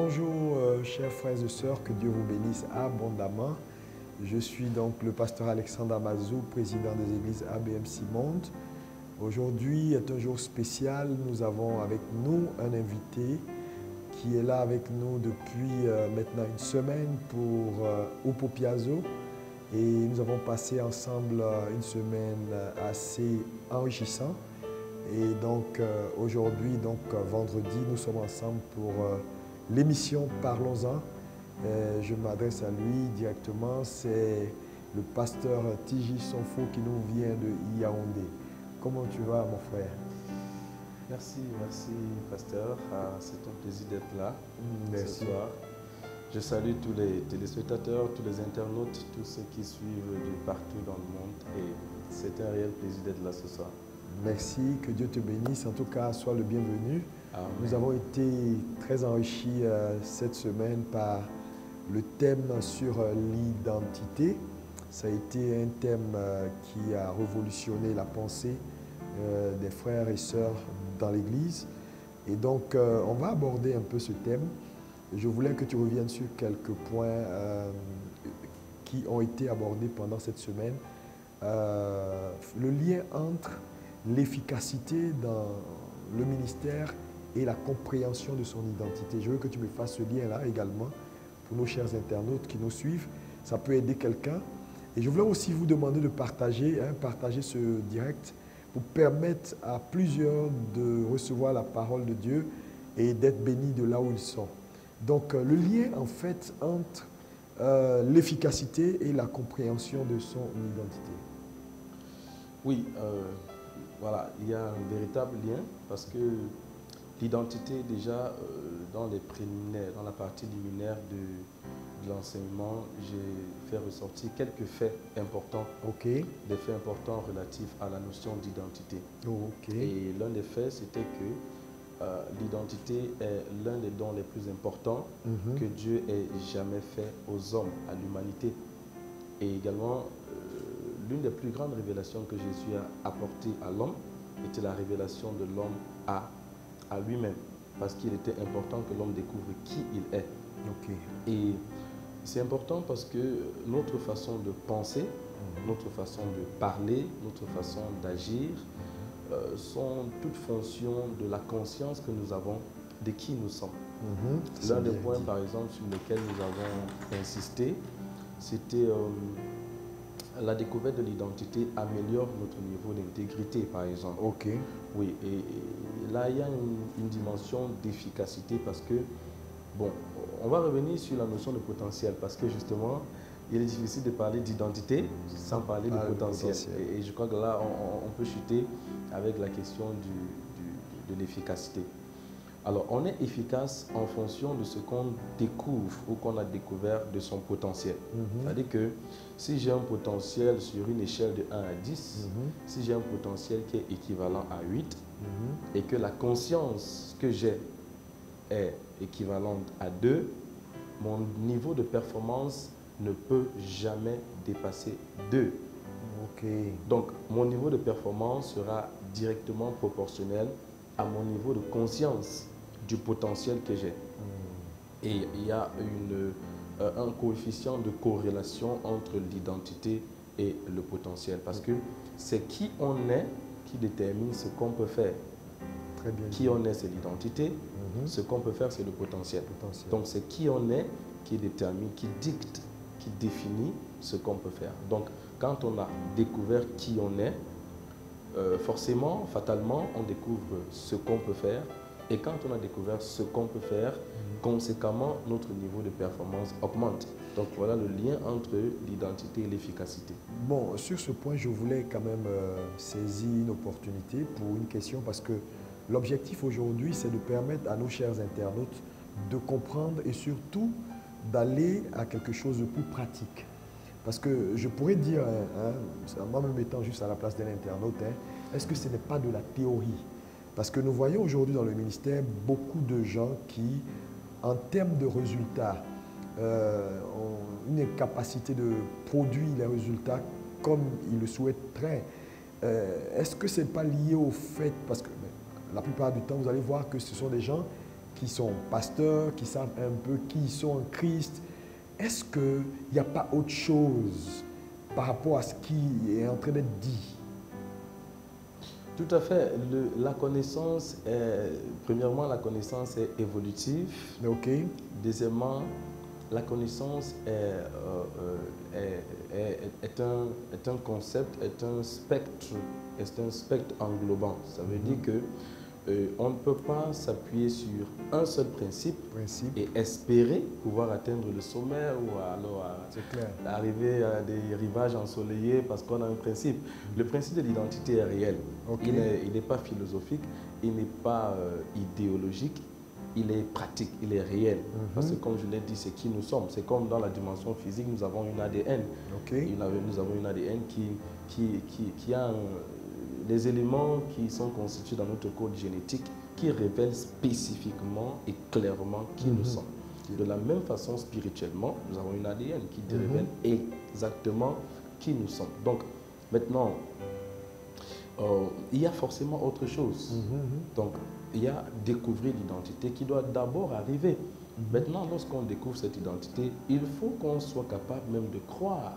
Bonjour chers frères et sœurs, que Dieu vous bénisse abondamment. Je suis donc le pasteur Alexandre Amazou, président des églises ABMC Monde. Aujourd'hui est un jour spécial. Nous avons avec nous un invité qui est là avec nous depuis maintenant une semaine pour Upo Piazzo. Et nous avons passé ensemble une semaine assez enrichissante. Et donc aujourd'hui, vendredi, nous sommes ensemble pour l'émission Parlons-en. Je m'adresse à lui directement. C'est le pasteur Tiji Sonfo qui nous vient de Yaoundé. Comment tu vas, mon frère? Merci pasteur. C'est un plaisir d'être là Merci. ce soir. Je salue tous les téléspectateurs, tous les internautes, tous ceux qui suivent de partout dans le monde. Et c'est un réel plaisir d'être là ce soir. Merci, que Dieu te bénisse. En tout cas, sois le bienvenu. Amen. Nous avons été très enrichis cette semaine par le thème sur l'identité. Ça a été un thème qui a révolutionné la pensée des frères et sœurs dans l'Église. Et donc, on va aborder un peu ce thème. Je voulais que tu reviennes sur quelques points qui ont été abordés pendant cette semaine. Le lien entre l'efficacité dans le ministère et la compréhension de son identité. Je veux que tu me fasses ce lien-là également pour nos chers internautes qui nous suivent. Ça peut aider quelqu'un. Et je voulais aussi vous demander de partager ce direct pour permettre à plusieurs de recevoir la parole de Dieu et d'être bénis de là où ils sont. Donc, le lien en fait entre l'efficacité et la compréhension de son identité. Oui, voilà, il y a un véritable lien parce que l'identité, déjà, dans les préliminaires, dans la partie liminaire de l'enseignement, j'ai fait ressortir quelques faits importants, des faits importants relatifs à la notion d'identité. Et l'un des faits, c'était que l'identité est l'un des dons les plus importants que Dieu ait jamais fait aux hommes, à l'humanité. Et également, l'une des plus grandes révélations que Jésus a apportées à l'homme était la révélation de l'homme à lui-même, parce qu'il était important que l'homme découvre qui il est. Et c'est important parce que notre façon de penser, notre façon de parler, notre façon d'agir sont toutes fonctions de la conscience que nous avons de qui nous sommes. L'un des points, par exemple, sur lesquels nous avons insisté, c'était la découverte de l'identité améliore notre niveau d'intégrité, par exemple. Oui, et là, il y a une dimension d'efficacité parce que, bon, on va revenir sur la notion de potentiel parce que justement, il est difficile de parler d'identité sans parler de potentiel. Et je crois que là, on peut chuter avec la question de l'efficacité. Alors, on est efficace en fonction de ce qu'on découvre ou qu'on a découvert de son potentiel. C'est-à-dire que si j'ai un potentiel sur une échelle de 1 à 10, si j'ai un potentiel qui est équivalent à 8 et que la conscience que j'ai est équivalente à 2, mon niveau de performance ne peut jamais dépasser 2. Donc, mon niveau de performance sera directement proportionnel à mon niveau de conscience du potentiel que j'ai. Et il y a un coefficient de corrélation entre l'identité et le potentiel parce que c'est qui on est qui détermine ce qu'on peut faire. Très bien. Qui on est, c'est l'identité. Ce qu'on peut faire, c'est le potentiel. Donc, c'est qui on est qui détermine, qui dicte, qui définit ce qu'on peut faire. Donc, quand on a découvert qui on est, forcément, fatalement, on découvre ce qu'on peut faire. Et quand on a découvert ce qu'on peut faire, conséquemment, notre niveau de performance augmente. Donc voilà le lien entre l'identité et l'efficacité. Bon, sur ce point, je voulais quand même saisir une opportunité pour une question parce que l'objectif aujourd'hui, c'est de permettre à nos chers internautes de comprendre et surtout d'aller à quelque chose de plus pratique. Parce que je pourrais dire, moi me mettant juste à la place d'un internaute, est-ce que ce n'est pas de la théorie? Parce que nous voyons aujourd'hui dans le ministère beaucoup de gens qui, en termes de résultats, ont une incapacité de produire les résultats comme ils le souhaiteraient. Est-ce que ce n'est pas lié au fait, parce que la plupart du temps, vous allez voir que ce sont des gens qui sont pasteurs, qui savent un peu qui ils sont en Christ. Est-ce qu'il n'y a pas autre chose par rapport à ce qui est en train d'être dit? Tout à fait. La connaissance, premièrement, la connaissance est évolutive. OK. Deuxièmement, la connaissance est un concept, est un spectre englobant. Ça veut dire que on ne peut pas s'appuyer sur un seul principe et espérer pouvoir atteindre le sommet ou alors arriver à des rivages ensoleillés parce qu'on a un principe. Le principe de l'identité est réel. Okay. Il n'est pas philosophique, il n'est pas idéologique, il est pratique, il est réel. Parce que comme je l'ai dit, c'est qui nous sommes. C'est comme dans la dimension physique, nous avons une ADN. Okay. Nous avons une ADN qui a des éléments qui sont constitués dans notre code génétique qui révèlent spécifiquement et clairement qui nous sommes. De la même façon, spirituellement, nous avons une ADN qui révèle exactement qui nous sommes. Donc, maintenant, il y a forcément autre chose. Donc, il y a découvrir l'identité qui doit d'abord arriver. Maintenant, lorsqu'on découvre cette identité, il faut qu'on soit capable même de croire.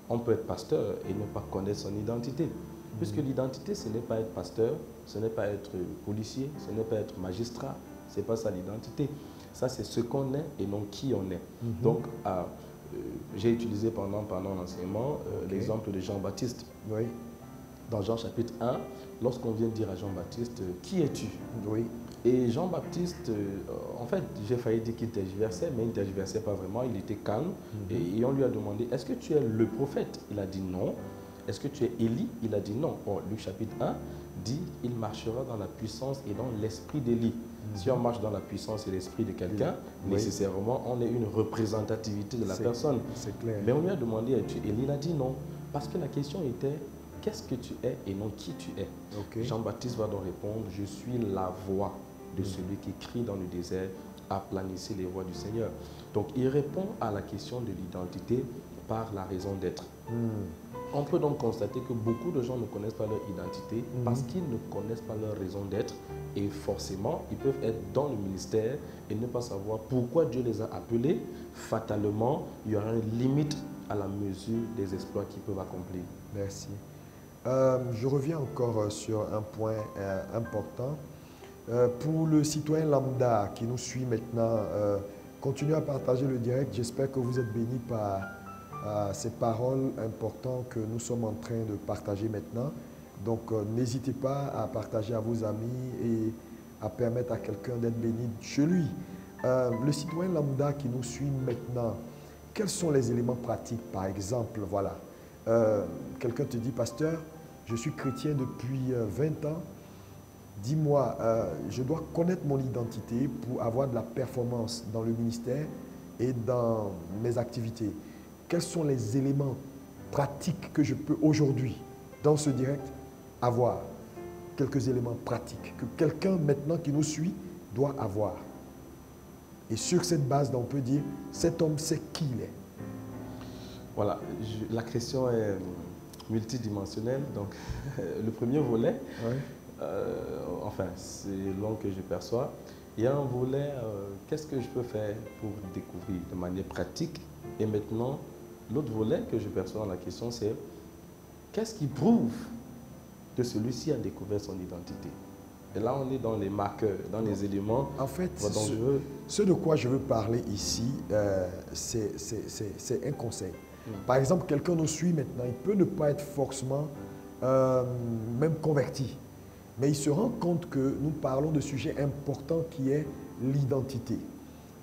On peut être pasteur et ne pas connaître son identité. Puisque l'identité, ce n'est pas être pasteur, ce n'est pas être policier, ce n'est pas être magistrat, ce n'est pas ça l'identité. Ça, c'est ce qu'on est et non qui on est. Donc, j'ai utilisé pendant l'enseignement l'exemple de Jean-Baptiste. Oui. Dans Jean chapitre 1, lorsqu'on vient dire à Jean-Baptiste, qui es-tu? Oui. Et Jean-Baptiste, en fait, j'ai failli dire qu'il tergiversait, mais il ne tergiversait pas vraiment, il était calme. Et on lui a demandé, est-ce que tu es le prophète? Il a dit non. Est-ce que tu es Élie? Il a dit non. Bon, Luc chapitre 1 dit, il marchera dans la puissance et dans l'esprit d'Élie. Si on marche dans la puissance et l'esprit de quelqu'un, nécessairement, on est une représentativité de la personne. C'est clair. Mais on lui a demandé, es-tu Élie? Il a dit non. Parce que la question était, qu'est-ce que tu es et non qui tu es? Okay. Jean-Baptiste va donc répondre, je suis la voix de celui qui crie dans le désert, aplanissez les voies du Seigneur. Donc il répond à la question de l'identité par la raison d'être. On peut donc constater que beaucoup de gens ne connaissent pas leur identité parce qu'ils ne connaissent pas leur raison d'être et forcément, ils peuvent être dans le ministère et ne pas savoir pourquoi Dieu les a appelés. Fatalement, il y aura une limite à la mesure des exploits qu'ils peuvent accomplir. Merci. Je reviens encore sur un point important. Pour le citoyen lambda qui nous suit maintenant, continuez à partager le direct. J'espère que vous êtes bénis par ces paroles importantes que nous sommes en train de partager maintenant. Donc, n'hésitez pas à partager à vos amis et à permettre à quelqu'un d'être béni chez lui. Le citoyen lambda qui nous suit maintenant, quels sont les éléments pratiques? Par exemple, voilà, quelqu'un te dit, pasteur, je suis chrétien depuis 20 ans. Dis-moi, je dois connaître mon identité pour avoir de la performance dans le ministère et dans mes activités. Quels sont les éléments pratiques que je peux aujourd'hui, dans ce direct, avoir? Quelques éléments pratiques que quelqu'un maintenant qui nous suit doit avoir. Et sur cette base, on peut dire, cet homme sait qui il est. Voilà, la question est multidimensionnelle. Donc, le premier volet, enfin, c'est l'angle que je perçois. Il y a un volet, qu'est-ce que je peux faire pour découvrir de manière pratique? Et maintenant, l'autre volet que je perçois dans la question, c'est qu'est-ce qui prouve que celui-ci a découvert son identité? Et là, on est dans les marqueurs, dans les éléments. En fait, ce de quoi je veux parler ici, c'est un conseil. Par exemple, quelqu'un nous suit maintenant, il peut ne pas être forcément même converti. Mais il se rend compte que nous parlons de sujets importants qui est l'identité.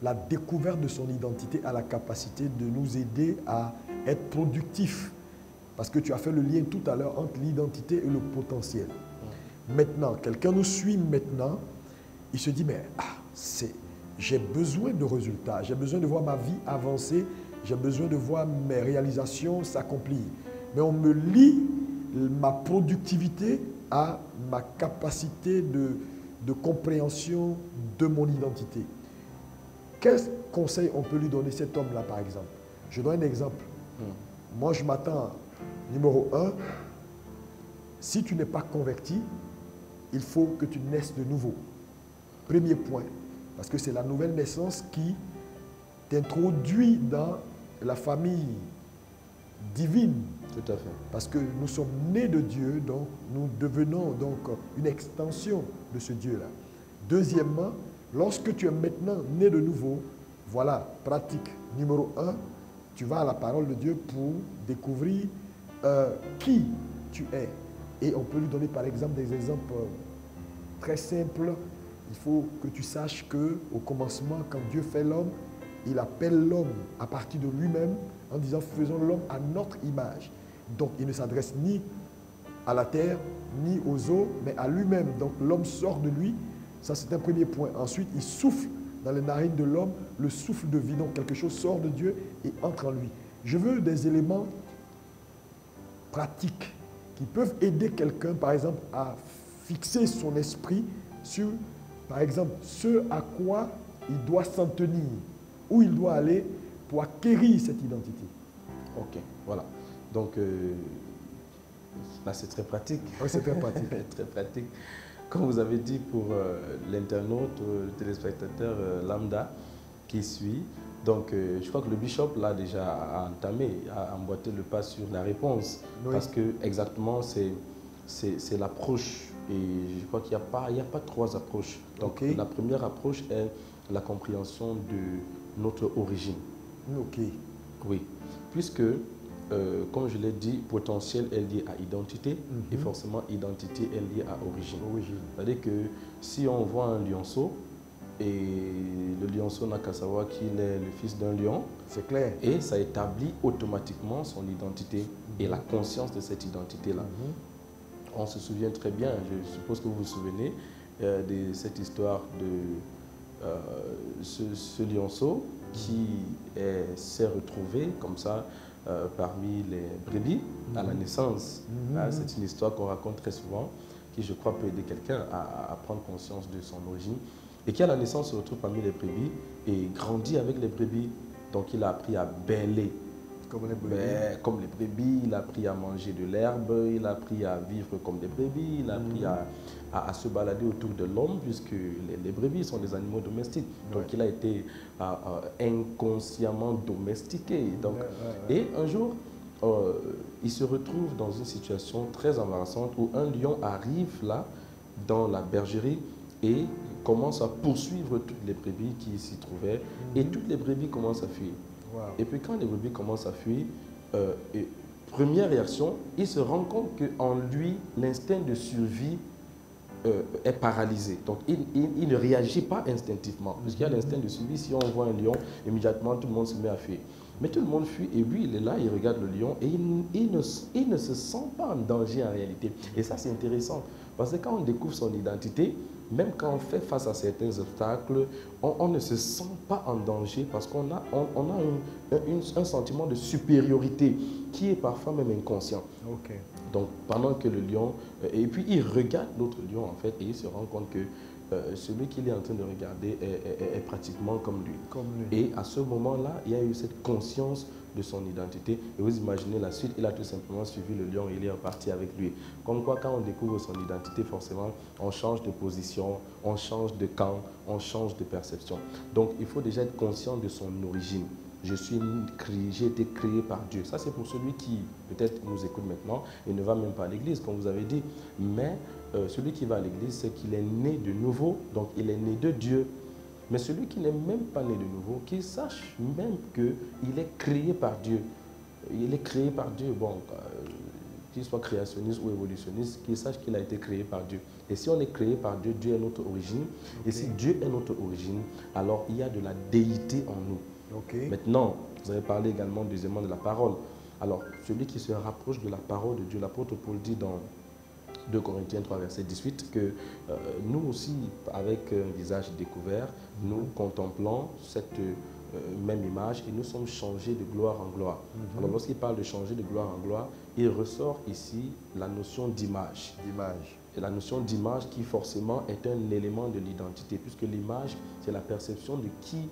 La découverte de son identité a la capacité de nous aider à être productifs. Parce que tu as fait le lien tout à l'heure entre l'identité et le potentiel. Maintenant, quelqu'un nous suit maintenant, il se dit, mais j'ai besoin de résultats, j'ai besoin de voir ma vie avancer, j'ai besoin de voir mes réalisations s'accomplir. Mais on me lie ma productivité à ma capacité de compréhension de mon identité. Quel conseil on peut lui donner cet homme-là, par exemple? Je donne un exemple. Moi, je m'attends, numéro 1, si tu n'es pas converti, il faut que tu naisses de nouveau. Premier point. Parce que c'est la nouvelle naissance qui t'introduit dans la famille divine. Tout à fait. Parce que nous sommes nés de Dieu, donc nous devenons donc une extension de ce Dieu-là. Deuxièmement, lorsque tu es maintenant né de nouveau, voilà, pratique numéro 1, tu vas à la parole de Dieu pour découvrir qui tu es. Et on peut lui donner par exemple des exemples très simples. Il faut que tu saches qu'au commencement, quand Dieu fait l'homme, il appelle l'homme à partir de lui-même en disant « faisons l'homme à notre image ». Donc il ne s'adresse ni à la terre, ni aux eaux, mais à lui-même. Donc l'homme sort de lui. Ça, c'est un premier point. Ensuite, il souffle dans les narines de l'homme le souffle de vie. Donc quelque chose sort de Dieu et entre en lui. Je veux des éléments pratiques qui peuvent aider quelqu'un, par exemple, à fixer son esprit sur, par exemple, ce à quoi il doit s'en tenir, où il doit aller pour acquérir cette identité. Ok, voilà. Donc, là, c'est très pratique. Oui, c'est très pratique. Très pratique. Comme vous avez dit pour l'internaute, le téléspectateur lambda qui suit, donc je crois que le bishop l'a déjà entamé, a emboîté le pas sur la réponse. Oui. Parce que exactement, c'est l'approche. Et je crois qu'il n'y a pas trois approches. Donc, okay. La première approche est la compréhension de notre origine. Ok. Oui. Puisque, comme je l'ai dit, potentiel est lié à identité et forcément identité est liée à origine. C'est-à-dire que si on voit un lionceau et le lionceau n'a qu'à savoir qu'il est le fils d'un lion, c'est clair. Et ça établit automatiquement son identité et la conscience de cette identité-là. On se souvient très bien, je suppose que vous vous souvenez de cette histoire de ce lionceau qui s'est retrouvé comme ça parmi les brebis à la naissance. C'est une histoire qu'on raconte très souvent, qui je crois peut aider quelqu'un à prendre conscience de son origine. Et qui à la naissance se retrouve parmi les brebis et grandit avec les brebis. Donc il a appris à bêler. Comme les brebis. Comme les brebis, il a appris à manger de l'herbe, il a appris à vivre comme des brebis, il a appris à se balader autour de l'homme, puisque les brebis sont des animaux domestiques. Donc il a été inconsciemment domestiqué. Donc, et un jour, il se retrouve dans une situation très embarrassante où un lion arrive là, dans la bergerie, et commence à poursuivre toutes les brebis qui s'y trouvaient, et toutes les brebis commencent à fuir. Et puis quand les brebis commencent à fuir, première réaction, il se rend compte qu'en lui, l'instinct de survie est paralysé. Donc il ne réagit pas instinctivement, puisqu'il y a l'instinct de survie. Si on voit un lion, immédiatement tout le monde se met à fuir. Mais tout le monde fuit et lui, il est là, il regarde le lion et il ne se sent pas en danger en réalité. Et ça, c'est intéressant, parce que quand on découvre son identité, même quand on fait face à certains obstacles, on ne se sent pas en danger parce qu'on a, un sentiment de supériorité qui est parfois même inconscient. Okay. Donc, pendant que le lion... Et puis, il regarde l'autre lion, en fait, et il se rend compte que celui qu'il est en train de regarder est pratiquement comme lui. Et à ce moment-là, il y a eu cette conscience de son identité. Et vous imaginez la suite, il a tout simplement suivi le lion et il est reparti avec lui. Comme quoi, quand on découvre son identité, forcément, on change de position, on change de camp, on change de perception. Donc, il faut déjà être conscient de son origine. J'ai été créé par Dieu. Ça, c'est pour celui qui, peut-être, nous écoute maintenant et ne va même pas à l'église, comme vous avez dit. Mais celui qui va à l'église, c'est qu'il est né de nouveau, donc il est né de Dieu. Mais celui qui n'est même pas né de nouveau, qu'il sache même qu'il est créé par Dieu. Il est créé par Dieu, bon, qu'il soit créationniste ou évolutionniste, qu'il sache qu'il a été créé par Dieu. Et si on est créé par Dieu, Dieu est notre origine. Okay. Et si Dieu est notre origine, alors il y a de la déité en nous. Okay. Maintenant, vous avez parlé également deuxièmement de la parole. Alors, celui qui se rapproche de la parole de Dieu, l'apôtre Paul dit dans 2 Corinthiens 3, verset 18, que nous aussi, avec un visage découvert, nous contemplons cette même image et nous sommes changés de gloire en gloire. Alors, lorsqu'il parle de changer de gloire en gloire, il ressort ici la notion d'image. Et la notion d'image qui forcément est un élément de l'identité, puisque l'image, c'est la perception de qui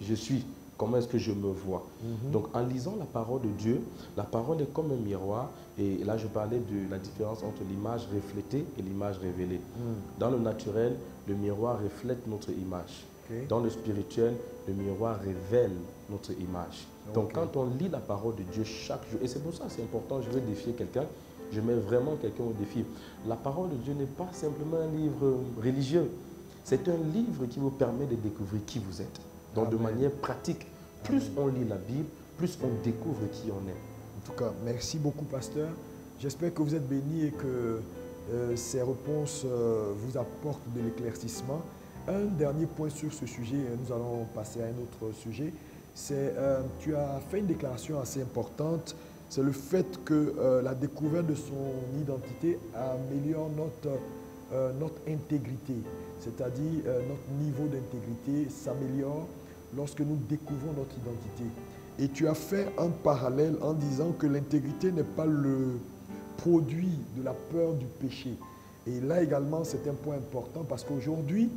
je suis. comment est-ce que je me vois. Donc en lisant la parole de Dieu, la parole est comme un miroir. Et là, je parlais de la différence entre l'image reflétée et l'image révélée. Dans le naturel, le miroir reflète notre image. Dans le spirituel, le miroir révèle notre image. Donc quand on lit la parole de Dieu chaque jour, et c'est pour ça que c'est important, je veux défier quelqu'un, je mets vraiment quelqu'un au défi. La parole de Dieu n'est pas simplement un livre religieux, c'est un livre qui vous permet de découvrir qui vous êtes. Donc de manière pratique, plus on lit la Bible, plus on découvre qui on est. En tout cas, merci beaucoup, pasteur. J'espère que vous êtes bénis et que ces réponses vous apportent de l'éclaircissement. Un dernier point sur ce sujet, nous allons passer à un autre sujet, c'est tu as fait une déclaration assez importante, c'est le fait que la découverte de son identité améliore notre intégrité, c'est-à-dire notre niveau d'intégrité s'améliore lorsque nous découvrons notre identité. Et tu as fait un parallèle en disant que l'intégrité n'est pas le produit de la peur du péché. Et là également, c'est un point important parce qu'aujourd'hui,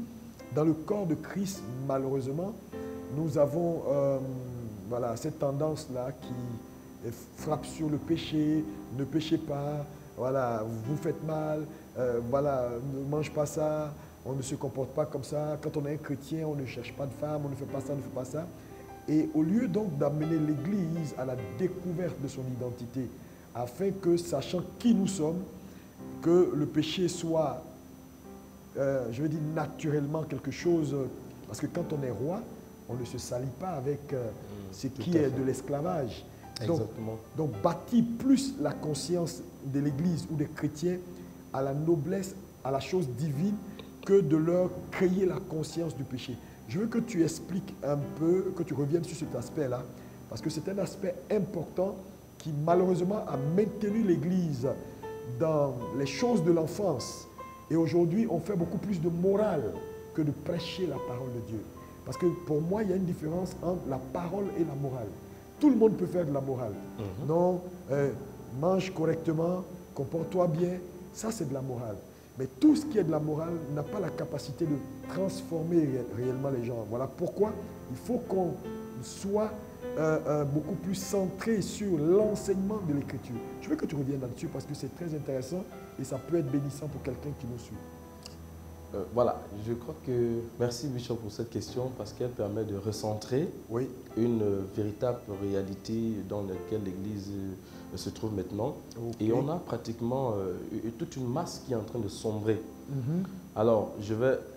dans le corps de Christ, malheureusement, nous avons voilà, cette tendance-là qui frappe sur le péché, ne péchez pas, voilà, vous faites mal, voilà, ne mange pas ça, on ne se comporte pas comme ça. Quand on est un chrétien, on ne cherche pas de femme, on ne fait pas ça, on ne fait pas ça. Et au lieu donc d'amener l'Église à la découverte de son identité, afin que, sachant qui nous sommes, que le péché soit je veux dire naturellement quelque chose, parce que quand on est roi, on ne se salit pas avec ce qui est de l'esclavage. Donc bâtir plus la conscience de l'Église ou des chrétiens à la noblesse, à la chose divine, que de leur créer la conscience du péché. Je veux que tu expliques un peu, que tu reviennes sur cet aspect-là, parce que c'est un aspect important qui malheureusement a maintenu l'Église dans les choses de l'enfance. Et aujourd'hui, on fait beaucoup plus de morale que de prêcher la parole de Dieu. Parce que pour moi, il y a une différence entre la parole et la morale. Tout le monde peut faire de la morale. Non, mange correctement, comporte-toi bien, ça c'est de la morale. Mais tout ce qui est de la morale n'a pas la capacité de transformer réellement les gens. Voilà pourquoi il faut qu'on soit beaucoup plus centré sur l'enseignement de l'Écriture. Je veux que tu reviennes là-dessus parce que c'est très intéressant et ça peut être bénissant pour quelqu'un qui nous suit. Voilà, je crois que... Merci Bishop pour cette question parce qu'elle permet de recentrer une véritable réalité dans laquelle l'Église se trouve maintenant. Et on a pratiquement toute une masse qui est en train de sombrer. Alors,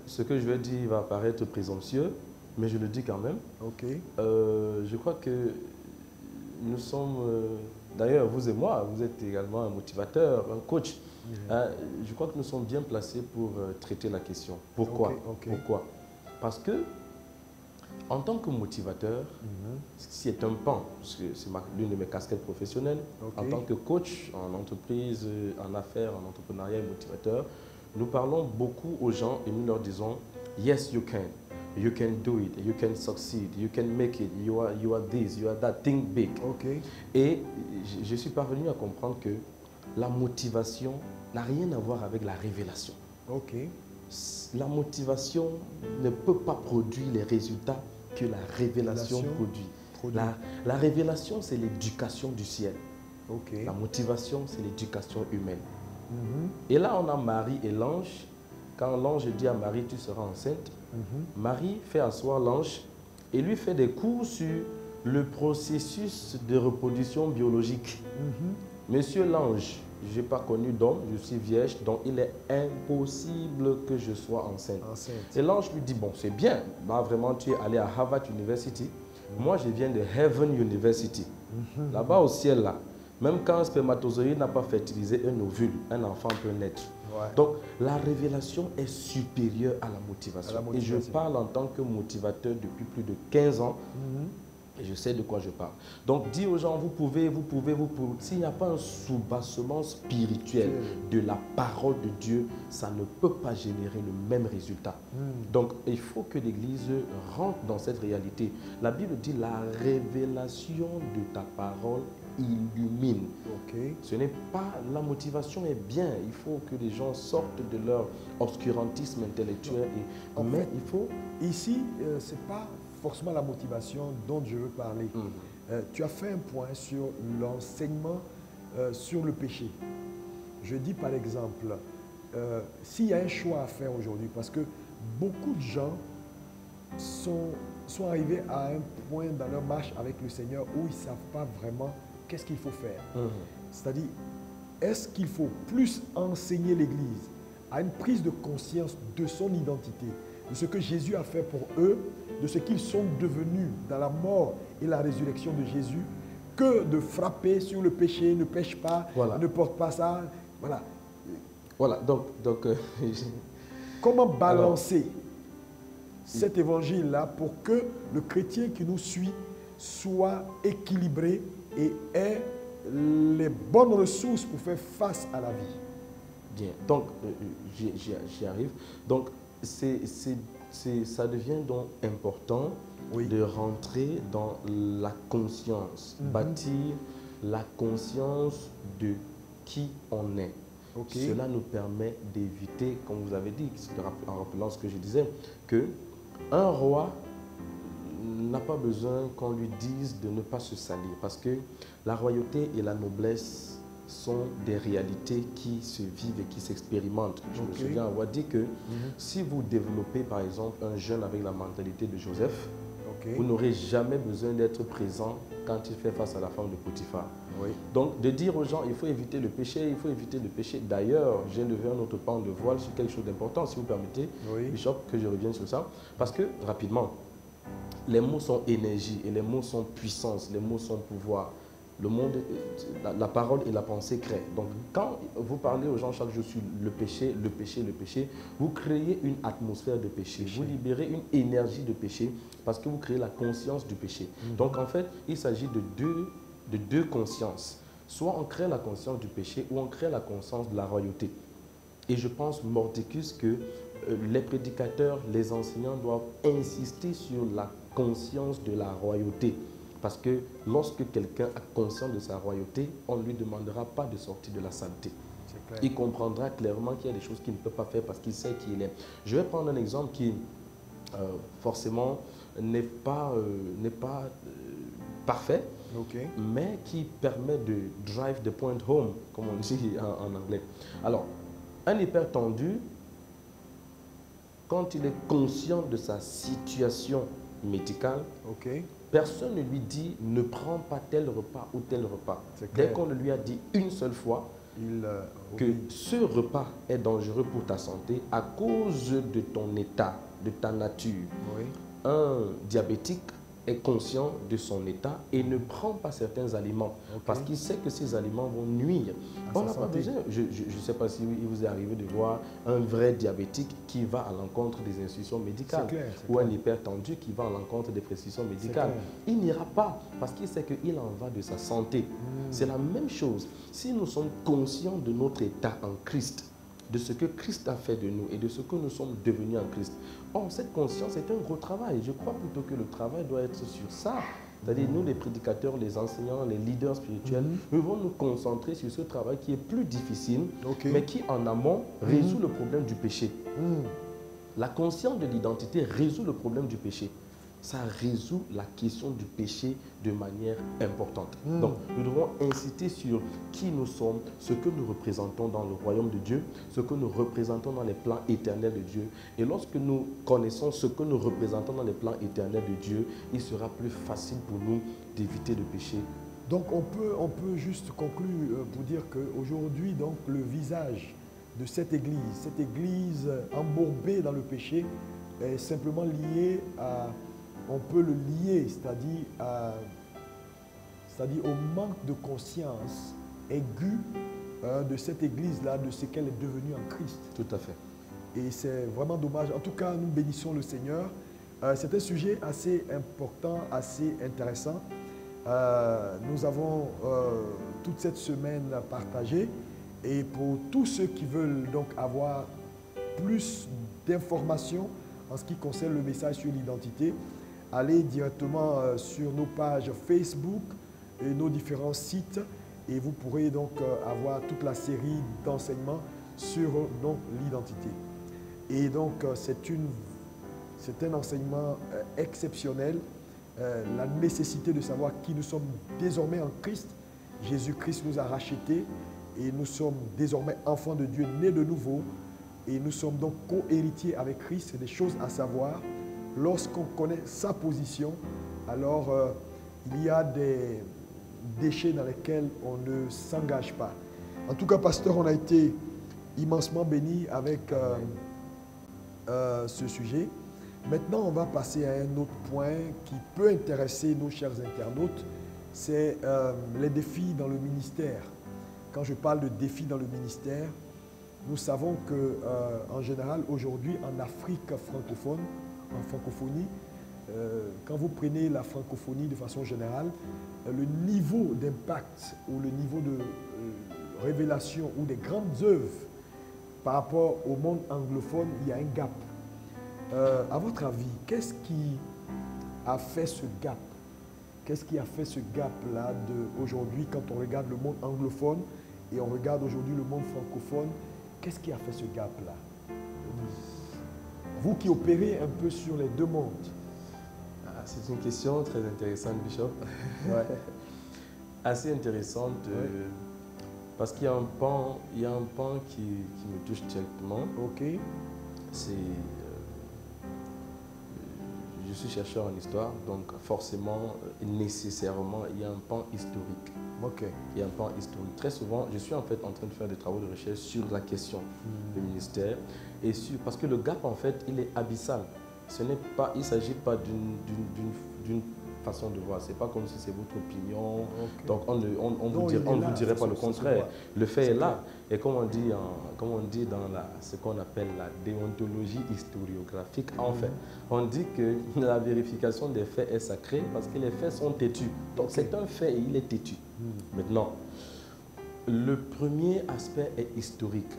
ce que je vais dire va paraître présomptueux, mais je le dis quand même. Je crois que nous sommes... D'ailleurs, vous et moi, vous êtes également un motivateur, un coach. Je crois que nous sommes bien placés pour traiter la question. Pourquoi? Pourquoi? Parce que, en tant que motivateur, c'est un pan, parce que c'est l'une de mes casquettes professionnelles. En tant que coach, en entreprise, en affaires, en entrepreneuriat et motivateur, nous parlons beaucoup aux gens et nous leur disons « Yes, you can. You can do it. You can succeed. You can make it. You are this. You are that. Think big. » Et je suis parvenu à comprendre que la motivation n'a rien à voir avec la révélation. La motivation ne peut pas produire les résultats que la révélation produit. La révélation, c'est l'éducation du ciel. La motivation, c'est l'éducation humaine. Et là, on a Marie et l'ange. Quand l'ange dit à Marie, tu seras enceinte, Marie fait asseoir l'ange et lui fait des cours sur le processus de reproduction biologique. Monsieur l'ange, je n'ai pas connu d'homme, je suis vierge, donc il est impossible que je sois enceinte. Et l'ange lui dit, bon, c'est bien, là vraiment tu es allé à Harvard University, moi je viens de Heaven University. Là-bas au ciel, là, même quand un spermatozoïde n'a pas fertilisé un ovule, un enfant peut naître. Donc la révélation est supérieure à la motivation. Et je parle en tant que motivateur depuis plus de 15 ans. Et je sais de quoi je parle. Donc, dis aux gens, vous pouvez. S'il n'y a pas un soubassement spirituel de la parole de Dieu, ça ne peut pas générer le même résultat. Donc, il faut que l'Église rentre dans cette réalité. La Bible dit, la révélation de ta parole illumine. Ce n'est pas... La motivation est bien. Il faut que les gens sortent de leur obscurantisme intellectuel. Mais il faut... Ici, ce n'est pas forcément la motivation dont je veux parler. Tu as fait un point sur l'enseignement sur le péché. Je dis par exemple, s'il y a un choix à faire aujourd'hui, parce que beaucoup de gens sont arrivés à un point dans leur marche avec le Seigneur où ils ne savent pas vraiment qu'est-ce qu'il faut faire. C'est-à-dire, est-ce qu'il faut plus enseigner l'Église à une prise de conscience de son identité, de ce que Jésus a fait pour eux, de ce qu'ils sont devenus dans la mort et la résurrection de Jésus, que de frapper sur le péché, ne pêche pas, ne porte pas ça. Voilà. Voilà, donc comment balancer cet évangile-là pour que le chrétien qui nous suit soit équilibré et ait les bonnes ressources pour faire face à la vie? Bien, donc j'y arrive. Donc ça devient donc important de rentrer dans la conscience, bâtir la conscience de qui on est. Cela nous permet d'éviter, comme vous avez dit, en rappelant ce que je disais, qu'un roi n'a pas besoin qu'on lui dise de ne pas se salir, parce que la royauté et la noblesse sont des réalités qui se vivent et qui s'expérimentent. Je me souviens avoir dit que si vous développez par exemple un jeune avec la mentalité de Joseph, vous n'aurez jamais besoin d'être présent quand il fait face à la femme de Potiphar. Donc de dire aux gens, il faut éviter le péché, il faut éviter le péché. D'ailleurs, j'ai levé un autre pan de voile sur quelque chose d'important, si vous permettez, Bishop, que je revienne sur ça. Parce que, rapidement, les mots sont énergie et les mots sont puissance, les mots sont pouvoir. Le monde, la parole et la pensée créent. Donc, quand vous parlez aux gens chaque jour sur le péché, le péché, le péché, vous créez une atmosphère de péché. Vous libérez une énergie de péché parce que vous créez la conscience du péché. Donc, en fait, il s'agit de deux consciences. Soit on crée la conscience du péché ou on crée la conscience de la royauté. Et je pense, Mordicus, que les prédicateurs, les enseignants doivent insister sur la conscience de la royauté. Parce que lorsque quelqu'un a conscience de sa royauté, on ne lui demandera pas de sortir de la saleté. Il comprendra clairement qu'il y a des choses qu'il ne peut pas faire parce qu'il sait qui il est. Je vais prendre un exemple qui, forcément, n'est pas parfait, mais qui permet de drive the point home, comme on dit en anglais. Alors, un hypertendu, quand il est conscient de sa situation médicale, personne ne lui dit ne prends pas tel repas ou tel repas. Dès qu'on lui a dit une seule fois que ce repas est dangereux pour ta santé à cause de ton état, de ta nature, un diabétique est conscient de son état et ne prend pas certains aliments parce qu'il sait que ces aliments vont nuire. On n'a pas besoin, je ne sais pas si il vous est arrivé de voir un vrai diabétique qui va à l'encontre des instructions médicales ou un hypertendu qui va à l'encontre des prescriptions médicales. Il n'ira pas parce qu'il sait qu'il en va de sa santé. C'est la même chose. Si nous sommes conscients de notre état en Christ, de ce que Christ a fait de nous et de ce que nous sommes devenus en Christ. Or, cette conscience est un gros travail. Je crois plutôt que le travail doit être sur ça. C'est-à-dire, nous, les prédicateurs, les enseignants, les leaders spirituels, nous devons nous concentrer sur ce travail qui est plus difficile, mais qui, en amont, résout le problème du péché. La conscience de l'identité résout le problème du péché. Ça résout la question du péché de manière importante. Donc, nous devons inciter sur qui nous sommes, ce que nous représentons dans le royaume de Dieu, ce que nous représentons dans les plans éternels de Dieu. Et lorsque nous connaissons ce que nous représentons dans les plans éternels de Dieu, il sera plus facile pour nous d'éviter le péché. Donc, on peut juste conclure pour dire qu'aujourd'hui, donc, le visage de cette église embourbée dans le péché, est simplement lié à... On peut le lier, c'est-à-dire au manque de conscience aiguë de cette église-là, de ce qu'elle est devenue en Christ. Tout à fait. Et c'est vraiment dommage. En tout cas, nous bénissons le Seigneur. C'est un sujet assez important, assez intéressant. Nous avons toute cette semaine partagé. Et pour tous ceux qui veulent donc avoir plus d'informations en ce qui concerne le message sur l'identité, allez directement sur nos pages Facebook et nos différents sites et vous pourrez donc avoir toute la série d'enseignements sur l'identité. Et donc C'est un enseignement exceptionnel. La nécessité de savoir qui nous sommes désormais en Christ. Jésus-Christ nous a rachetés et nous sommes désormais enfants de Dieu, nés de nouveau. Et nous sommes donc co-héritiers avec Christ. C'est des choses à savoir. Lorsqu'on connaît sa position, alors il y a des déchets dans lesquels on ne s'engage pas. En tout cas, pasteur, on a été immensement bénis avec ce sujet. Maintenant, on va passer à un autre point qui peut intéresser nos chers internautes, c'est les défis dans le ministère. Quand je parle de défis dans le ministère, nous savons qu'en général, aujourd'hui, en Afrique francophone, en francophonie, quand vous prenez la francophonie de façon générale, le niveau d'impact ou le niveau de révélation ou des grandes œuvres par rapport au monde anglophone, il y a un gap. À votre avis, qu'est-ce qui a fait ce gap? Qu'est-ce qui a fait ce gap-là aujourd'hui quand on regarde le monde anglophone et on regarde aujourd'hui le monde francophone? Qu'est-ce qui a fait ce gap-là? Vous qui opérez un peu sur les deux mondes. C'est une question très intéressante, Bishop. Ouais. Assez intéressante parce qu'il y a un pan qui me touche directement. Ok. C'est je suis chercheur en histoire, donc forcément, nécessairement, il y a un pan historique. Ok. Il y a un pan historique. Très souvent, je suis en fait en train de faire des travaux de recherche sur la question du ministère et parce que le gap en fait, il est abyssal. Il ne s'agit pas d'une façon de voir. Ce n'est pas comme si c'est votre opinion. Okay. Donc on ne vous dirait pas le contraire. Le fait est là. Et comme on dit dans ce qu'on appelle la déontologie historiographique, en fait, on dit que la vérification des faits est sacrée parce que les faits sont têtus. Donc c'est un fait et il est têtu. Maintenant, le premier aspect est historique.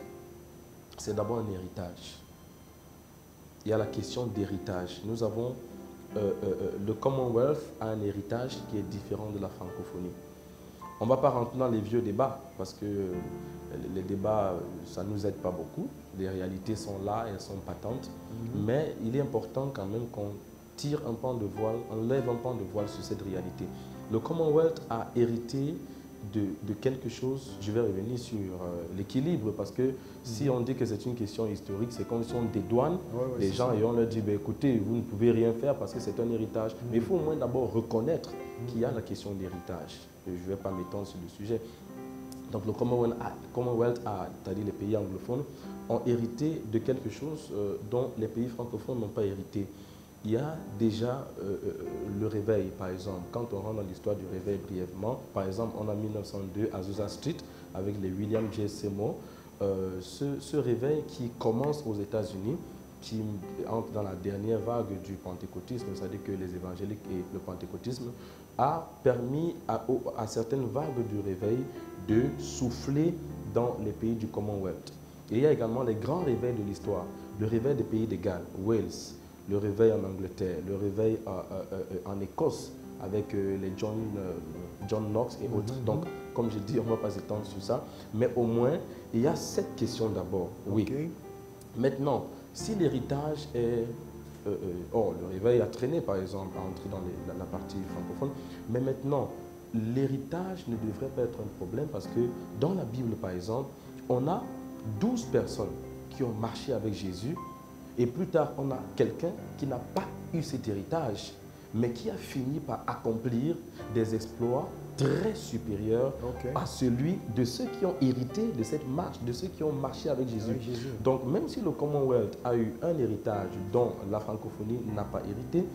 C'est d'abord un héritage. Il y a la question d'héritage. Nous avons le Commonwealth a un héritage qui est différent de la francophonie. On ne va pas rentrer dans les vieux débats parce que les débats, ça ne nous aide pas beaucoup. Les réalités sont là, elles sont patentes. Mais il est important quand même qu'on tire un pan de voile, on lève un pan de voile sur cette réalité. Le Commonwealth a hérité de quelque chose. Je vais revenir sur l'équilibre parce que si on dit que c'est une question historique, c'est comme si on dédouane les gens et on leur dit ben, écoutez, vous ne pouvez rien faire parce que c'est un héritage. Mais il faut au moins d'abord reconnaître qu'il y a la question d'héritage. Je ne vais pas m'étendre sur le sujet. Donc le Commonwealth, c'est-à-dire les pays anglophones, ont hérité de quelque chose dont les pays francophones n'ont pas hérité. Il y a déjà le réveil, par exemple. Quand on rentre dans l'histoire du réveil brièvement, par exemple, on a 1902 à Azusa Street avec les William J. Seymour. Ce réveil qui commence aux États-Unis, qui entre dans la dernière vague du pentecôtisme, c'est-à-dire que les évangéliques et le pentecôtisme, a permis à certaines vagues du réveil de souffler dans les pays du Commonwealth. Et il y a également les grands réveils de l'histoire. Le réveil des pays de Galles, Wales, le réveil en Angleterre, le réveil en Écosse avec les John Knox et autres. Donc, comme je dis, on ne va pas s'étendre sur ça. Mais au moins, il y a cette question d'abord. Oui. Okay. Maintenant, si l'héritage est... le réveil a traîné, par exemple, à entrer dans la partie francophone. Mais maintenant, l'héritage ne devrait pas être un problème parce que dans la Bible, par exemple, on a 12 personnes qui ont marché avec Jésus. Et plus tard, on a quelqu'un qui n'a pas eu cet héritage, mais qui a fini par accomplir des exploits très supérieurs à celui de ceux qui ont hérité de cette marche, de ceux qui ont marché avec Jésus. Donc, même si le Commonwealth a eu un héritage dont la francophonie n'a pas hérité,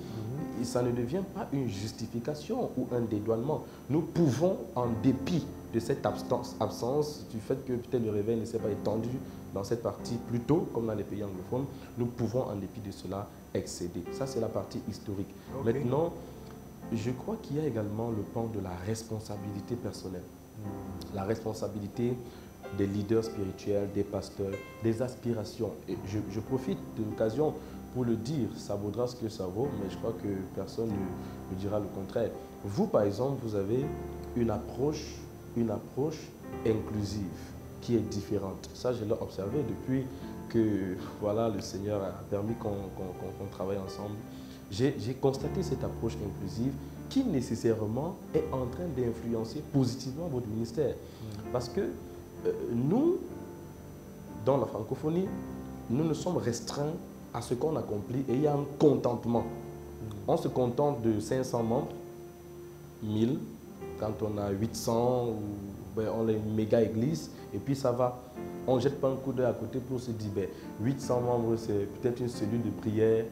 ça ne devient pas une justification ou un dédouanement. Nous pouvons, en dépit de cette absence, du fait que peut-être le réveil ne s'est pas étendu dans cette partie plus tôt, comme dans les pays anglophones, nous pouvons, en dépit de cela, excéder. Ça, c'est la partie historique. Maintenant, je crois qu'il y a également le pan de la responsabilité personnelle. La responsabilité des leaders spirituels, des pasteurs, des aspirations. Et je profite de l'occasion pour le dire, ça vaudra ce que ça vaut, mais je crois que personne ne dira le contraire. Vous, par exemple, vous avez une approche inclusive. qui est différente. Ça, je l'ai observé depuis que voilà, le Seigneur a permis qu'on travaille ensemble. J'ai constaté cette approche inclusive qui nécessairement est en train d'influencer positivement votre ministère. Parce que nous, dans la francophonie, nous nous sommes restreints à ce qu'on accomplit et il y a un contentement. On se contente de 500 membres, 1000, quand on a 800, ou, ben, on a une méga église et puis ça va. On ne jette pas un coup d'œil à côté pour se dire, ben, 800 membres, c'est peut-être une cellule de prière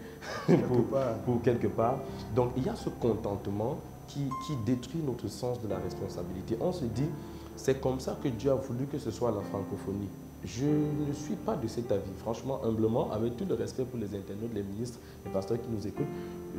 pour quelque part. Donc il y a ce contentement qui détruit notre sens de la responsabilité. On se dit, c'est comme ça que Dieu a voulu que ce soit la francophonie. Je ne suis pas de cet avis. Franchement, humblement, avec tout le respect pour les internautes, les ministres, les pasteurs qui nous écoutent,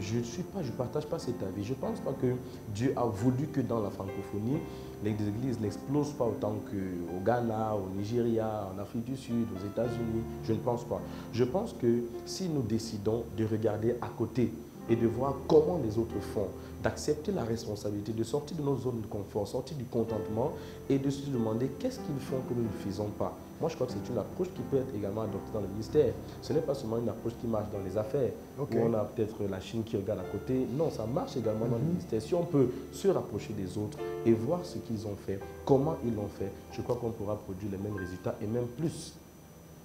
je ne partage pas cet avis. Je ne pense pas que Dieu a voulu que dans la francophonie, les églises n'explosent pas autant qu'au Ghana, au Nigeria, en Afrique du Sud, aux États-Unis. Je ne pense pas. Je pense que si nous décidons de regarder à côté et de voir comment les autres font, d'accepter la responsabilité, de sortir de nos zones de confort, sortir du contentement et de se demander qu'est-ce qu'ils font que nous ne faisons pas. Moi, je crois que c'est une approche qui peut être également adoptée dans le ministère. Ce n'est pas seulement une approche qui marche dans les affaires, où on a peut-être la Chine qui regarde à côté. Non, ça marche également dans le ministère. Si on peut se rapprocher des autres et voir ce qu'ils ont fait, comment ils l'ont fait, je crois qu'on pourra produire les mêmes résultats et même plus.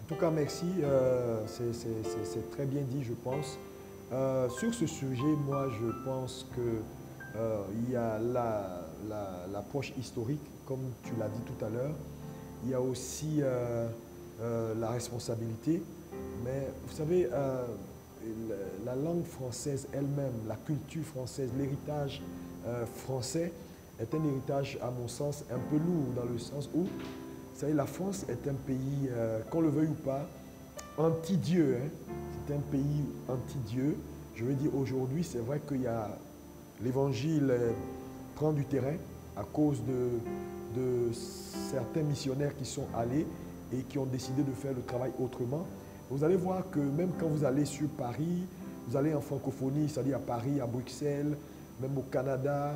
En tout cas, merci. C'est très bien dit, je pense. Sur ce sujet, moi, je pense qu'il y a l'approche historique, comme tu l'as dit tout à l'heure. Il y a aussi la responsabilité. Mais vous savez, la langue française elle-même, la culture française, l'héritage français est un héritage, à mon sens, un peu lourd, dans le sens où, vous savez, la France est un pays, qu'on le veuille ou pas, anti-Dieu. Hein. C'est un pays anti-Dieu. Je veux dire, aujourd'hui, c'est vrai que l'évangile prend du terrain à cause de certains missionnaires qui sont allés et qui ont décidé de faire le travail autrement. Vous allez voir que même quand vous allez sur Paris, vous allez en francophonie, c'est-à-dire à Paris, à Bruxelles, même au Canada,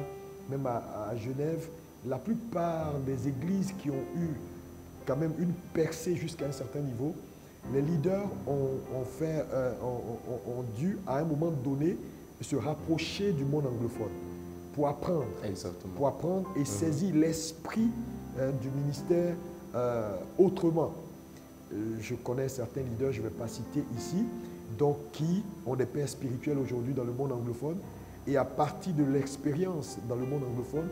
même à Genève, la plupart des églises qui ont eu quand même une percée jusqu'à un certain niveau, les leaders ont dû, à un moment donné, se rapprocher du monde anglophone pour apprendre. Exactement. Pour apprendre et saisir l'esprit du ministère autrement. Je connais certains leaders, je ne vais pas citer ici, donc qui ont des pères spirituels aujourd'hui dans le monde anglophone. Et à partir de l'expérience dans le monde anglophone,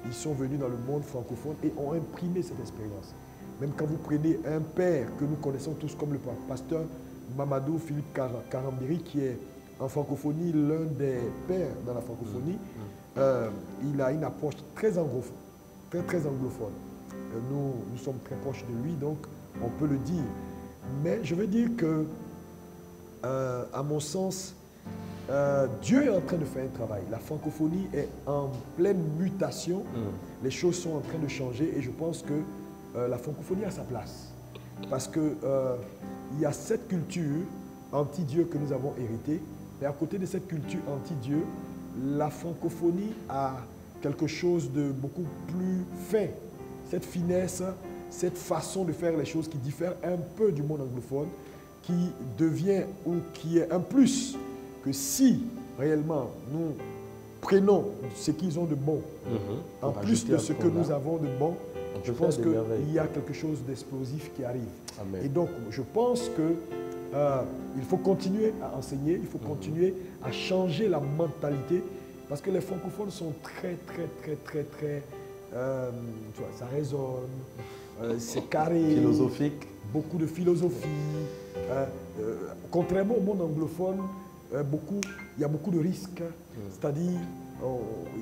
ils sont venus dans le monde francophone et ont imprimé cette expérience. Même quand vous prenez un père que nous connaissons tous comme le pasteur Mamadou Philippe Karambiri, qui est en francophonie l'un des pères dans la francophonie, il a une approche très anglophone. Très anglophone. Nous sommes très proches de lui, donc on peut le dire. Mais je veux dire que, à mon sens, Dieu est en train de faire un travail. La francophonie est en pleine mutation. Les choses sont en train de changer et je pense que la francophonie a sa place. Parce qu'il y a cette culture anti-Dieu que nous avons héritée. Et à côté de cette culture anti-Dieu, la francophonie a quelque chose de beaucoup plus fin. Cette finesse, cette façon de faire les choses qui diffère un peu du monde anglophone, qui devient ou qui est un plus que si réellement nous prenons ce qu'ils ont de bon, en plus de ce que nous avons de bon, je pense qu'il y a quelque chose d'explosif qui arrive. Amen. Et donc, je pense qu'il faut continuer à enseigner, il faut continuer à changer la mentalité, parce que les francophones sont très, tu vois, ça résonne, c'est carré. Philosophique. Beaucoup de philosophie. Contrairement au monde anglophone, il y a beaucoup de risques, c'est-à-dire,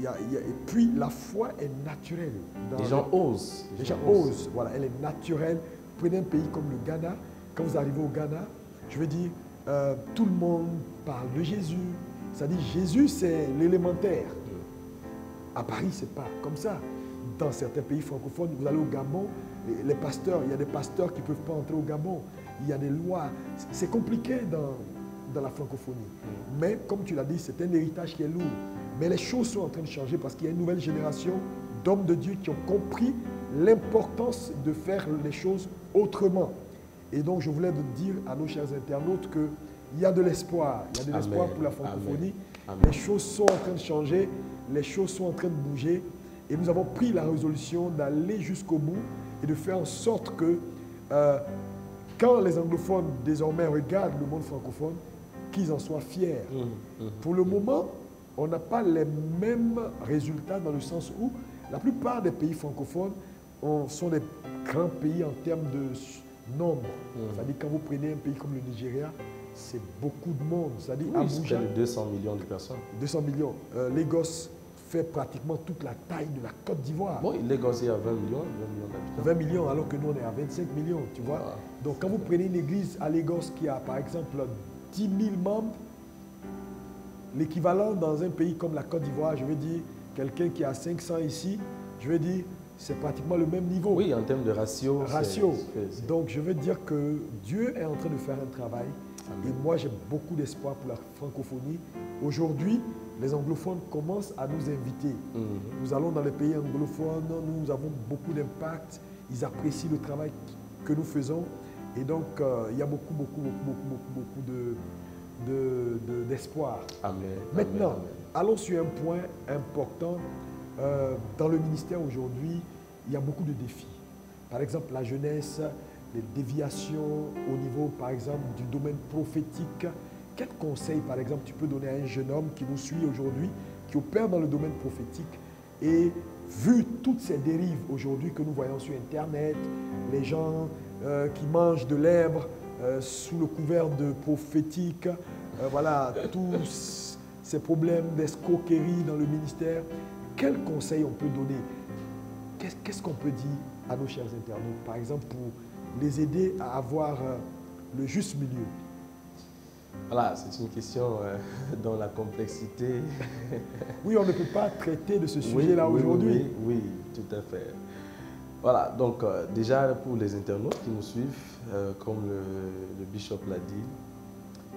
et puis la foi est naturelle. Les gens osent. Les gens osent, voilà, elle est naturelle. Prenez un pays comme le Ghana, quand vous arrivez au Ghana, je veux dire, tout le monde parle de Jésus. C'est-à-dire, Jésus, c'est l'élémentaire. À Paris, ce n'est pas comme ça. Dans certains pays francophones, vous allez au Gabon, les pasteurs, il y a des pasteurs qui ne peuvent pas entrer au Gabon. Il y a des lois. C'est compliqué dans la francophonie. Mais comme tu l'as dit, c'est un héritage qui est lourd. Mais les choses sont en train de changer parce qu'il y a une nouvelle génération d'hommes de Dieu qui ont compris l'importance de faire les choses autrement. Et donc, je voulais dire à nos chers internautes qu'il y a de l'espoir. Il y a de l'espoir pour la francophonie. Amen. Les choses sont en train de changer, les choses sont en train de bouger. Et nous avons pris la résolution d'aller jusqu'au bout et de faire en sorte que quand les anglophones désormais regardent le monde francophone, qu'ils en soient fiers. Pour le moment, on n'a pas les mêmes résultats dans le sens où la plupart des pays francophones sont des grands pays en termes de nombre. C'est-à-dire quand vous prenez un pays comme le Nigeria, c'est beaucoup de monde. C'est-à-dire Oui, Abuja, c'est 200 millions de personnes. 200 millions. Lagos fait pratiquement toute la taille de la Côte d'Ivoire. Bon, Lagos est à 20 millions d'habitants. 20 millions alors que nous on est à 25 millions, tu vois. Ah. Donc quand vous prenez une église à Lagos qui a par exemple 10 000 membres, l'équivalent dans un pays comme la Côte d'Ivoire, je veux dire, quelqu'un qui a 500 ici, je veux dire, c'est pratiquement le même niveau. Oui, en termes de ratio. Donc je veux dire que Dieu est en train de faire un travail. Amen. Et moi j'ai beaucoup d'espoir pour la francophonie. Aujourd'hui, les anglophones commencent à nous inviter. Nous allons dans les pays anglophones, nous avons beaucoup d'impact. Ils apprécient le travail que nous faisons. Et donc, il y a beaucoup d'espoir. Amen. Maintenant, Amen. allons sur un point important. Dans le ministère aujourd'hui, il y a beaucoup de défis. Par exemple, la jeunesse, les déviations au niveau, par exemple, du domaine prophétique. Quel conseil, par exemple, tu peux donner à un jeune homme qui nous suit aujourd'hui, qui opère dans le domaine prophétique et vu toutes ces dérives aujourd'hui que nous voyons sur Internet, les gens qui mangent de l'herbe sous le couvert de prophétique, voilà, tous ces problèmes d'escroquerie dans le ministère, quel conseil on peut donner? Qu'est-ce qu'on peut dire à nos chers internautes, par exemple, pour les aider à avoir le juste milieu? Voilà, c'est une question dans la complexité. Oui, on ne peut pas traiter de ce sujet-là aujourd'hui. Oui, tout à fait. Voilà, donc déjà pour les internautes qui nous suivent, comme le bishop l'a dit,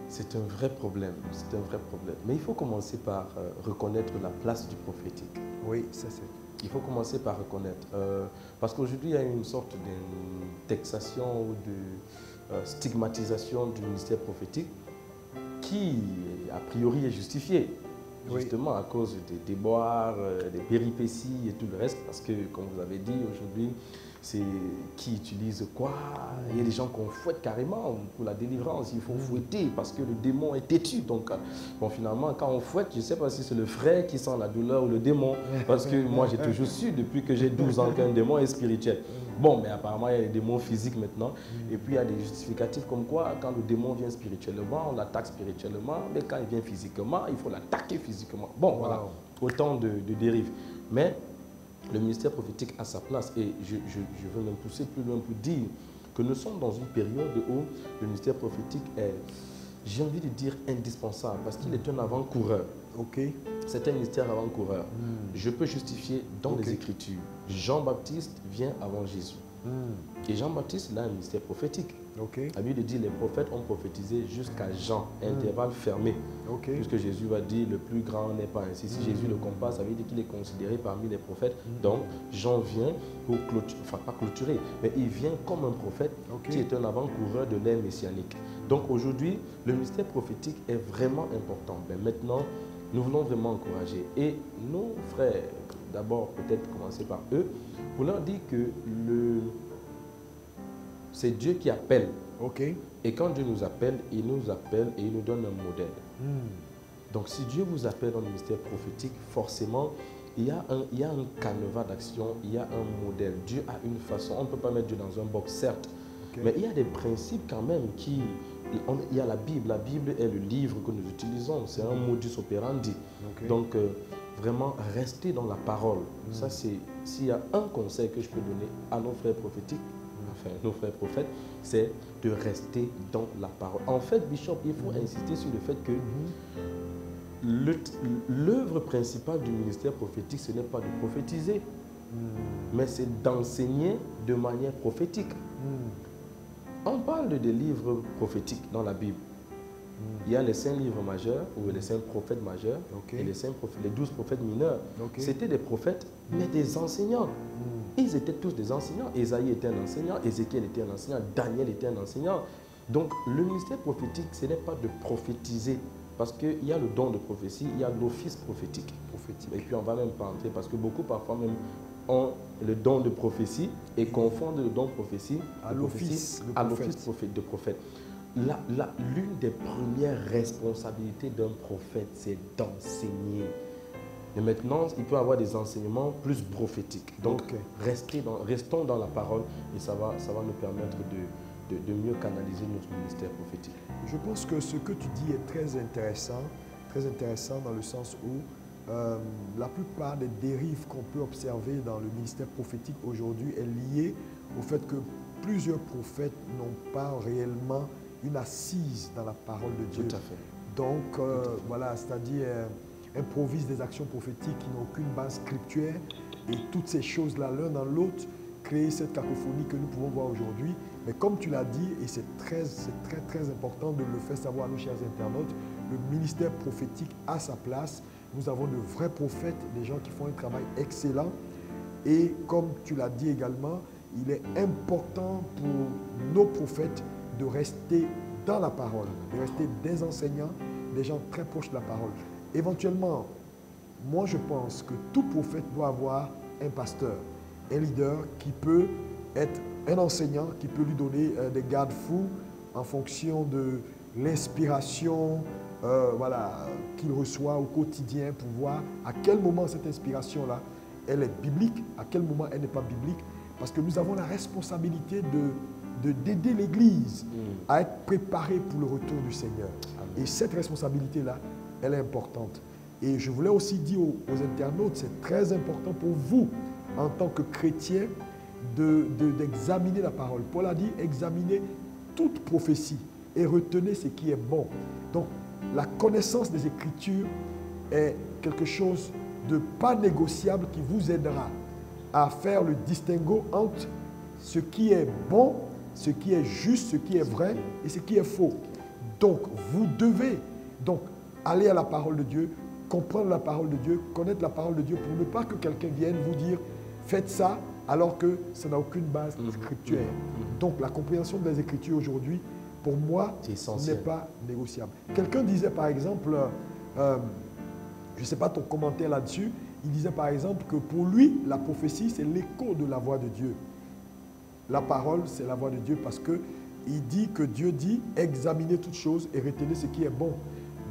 c'est un vrai problème, c'est un vrai problème. Mais il faut commencer par reconnaître la place du prophétique. Oui, ça c'est. Il faut commencer par reconnaître. Parce qu'aujourd'hui, il y a une sorte d'indexation ou de stigmatisation du ministère prophétique qui, a priori, est justifiée. Oui. Justement à cause des déboires, des péripéties et tout le reste. Parce que, comme vous avez dit, aujourd'hui, c'est qui utilise quoi. Il y a des gens qu'on fouette carrément pour la délivrance. Il faut fouetter parce que le démon est têtu. Donc, bon, finalement, quand on fouette, je ne sais pas si c'est le frère qui sent la douleur ou le démon. Parce que moi, j'ai toujours su, depuis que j'ai 12 ans, qu'un démon est spirituel. Bon, mais apparemment, il y a des démons physiques maintenant. Et puis, il y a des justificatifs comme quoi, quand le démon vient spirituellement, on l'attaque spirituellement. Mais quand il vient physiquement, il faut l'attaquer physiquement. Bon, voilà, autant de dérives. Mais le ministère prophétique a sa place. Et je veux même pousser plus loin pour dire que nous sommes dans une période où le ministère prophétique est, j'ai envie de dire, indispensable. Parce qu'il est un avant-coureur. Ok. C'est un ministère avant-coureur. Je peux justifier dans les Écritures. Jean-Baptiste vient avant Jésus. Et Jean-Baptiste, il a un ministère prophétique. La Bible dit les prophètes ont prophétisé jusqu'à Jean, intervalle fermé. Puisque Jésus va dire le plus grand n'est pas ainsi. Si Jésus le compare, ça veut dire qu'il est considéré parmi les prophètes. Donc Jean vient pour clôturer, enfin pas clôturer, mais il vient comme un prophète qui est un avant-coureur de l'ère messianique. Donc aujourd'hui, le ministère prophétique est vraiment important. Mais maintenant, nous voulons vraiment encourager. Et nos frères, d'abord peut-être commencer par eux, pour leur dire que c'est Dieu qui appelle. Et quand Dieu nous appelle et il nous donne un modèle. Donc si Dieu vous appelle dans le ministère prophétique, forcément, il y a un canevas d'action, il y a un modèle. Dieu a une façon. On ne peut pas mettre Dieu dans un box, certes. Mais il y a des principes quand même qui... Il y a la Bible. La Bible est le livre que nous utilisons. C'est un modus operandi. Donc, vraiment, rester dans la parole. Ça, c'est... S'il y a un conseil que je peux donner à nos frères prophétiques, enfin, nos frères prophètes, c'est de rester dans la parole. En fait, Bishop, il faut insister sur le fait que l'œuvre principale du ministère prophétique, ce n'est pas de prophétiser, mais c'est d'enseigner de manière prophétique. On parle des livres prophétiques dans la Bible. Il y a les 5 livres majeurs, ou les 5 prophètes majeurs, et les 12 prophètes mineurs. C'était des prophètes, mais des enseignants. Ils étaient tous des enseignants. Ésaïe était un enseignant, Ézéchiel était un enseignant, Daniel était un enseignant. Donc, le ministère prophétique, ce n'est pas de prophétiser, parce qu'il y a le don de prophétie, il y a l'office prophétique. Et puis, on ne va même pas entrer, parce que beaucoup, parfois, même, ont le don de prophétie et confondent le don de prophétie à l'office de prophète. L'une des premières responsabilités d'un prophète, c'est d'enseigner. Et maintenant, il peut avoir des enseignements plus prophétiques. Donc, restons dans la parole et ça va nous permettre de mieux canaliser notre ministère prophétique. Je pense que ce que tu dis est très intéressant dans le sens où la plupart des dérives qu'on peut observer dans le ministère prophétique aujourd'hui est liée au fait que plusieurs prophètes n'ont pas réellement une assise dans la parole de Dieu. Tout à fait. Donc, voilà, c'est-à-dire improvisent des actions prophétiques qui n'ont aucune base scriptuelle et toutes ces choses-là, l'un dans l'autre, créent cette cacophonie que nous pouvons voir aujourd'hui. Mais comme tu l'as dit, et c'est très important de le faire savoir à nos chers internautes, le ministère prophétique a sa place. Nous avons de vrais prophètes, des gens qui font un travail excellent. Et comme tu l'as dit également, il est important pour nos prophètes de rester dans la parole, de rester des enseignants, des gens très proches de la parole. Éventuellement, moi je pense que tout prophète doit avoir un pasteur, un leader qui peut être un enseignant, qui peut lui donner des garde-fous en fonction de l'inspiration qu'il reçoit au quotidien pour voir à quel moment cette inspiration-là, elle est biblique, à quel moment elle n'est pas biblique. Parce que nous avons la responsabilité d'aider l'Église à être préparée pour le retour du Seigneur. Amen. Et cette responsabilité-là, elle est importante. Et je voulais aussi dire aux internautes, c'est très important pour vous, en tant que chrétiens, d'examiner la parole. Paul a dit, examinez toute prophétie et retenez ce qui est bon. Donc, la connaissance des Écritures est quelque chose de pas négociable qui vous aidera à faire le distinguo entre ce qui est bon, ce qui est juste, ce qui est vrai et ce qui est faux. Donc, vous devez aller à la parole de Dieu, comprendre la parole de Dieu, connaître la parole de Dieu pour ne pas que quelqu'un vienne vous dire « faites ça » alors que ça n'a aucune base scriptuelle. Donc, la compréhension des Écritures aujourd'hui, pour moi, n'est pas négociable. Quelqu'un disait par exemple, je ne sais pas ton commentaire là-dessus, il disait par exemple que pour lui, la prophétie, c'est l'écho de la voix de Dieu. La parole, c'est la voix de Dieu parce qu'il dit que Dieu dit « examinez toutes choses et retenez ce qui est bon ».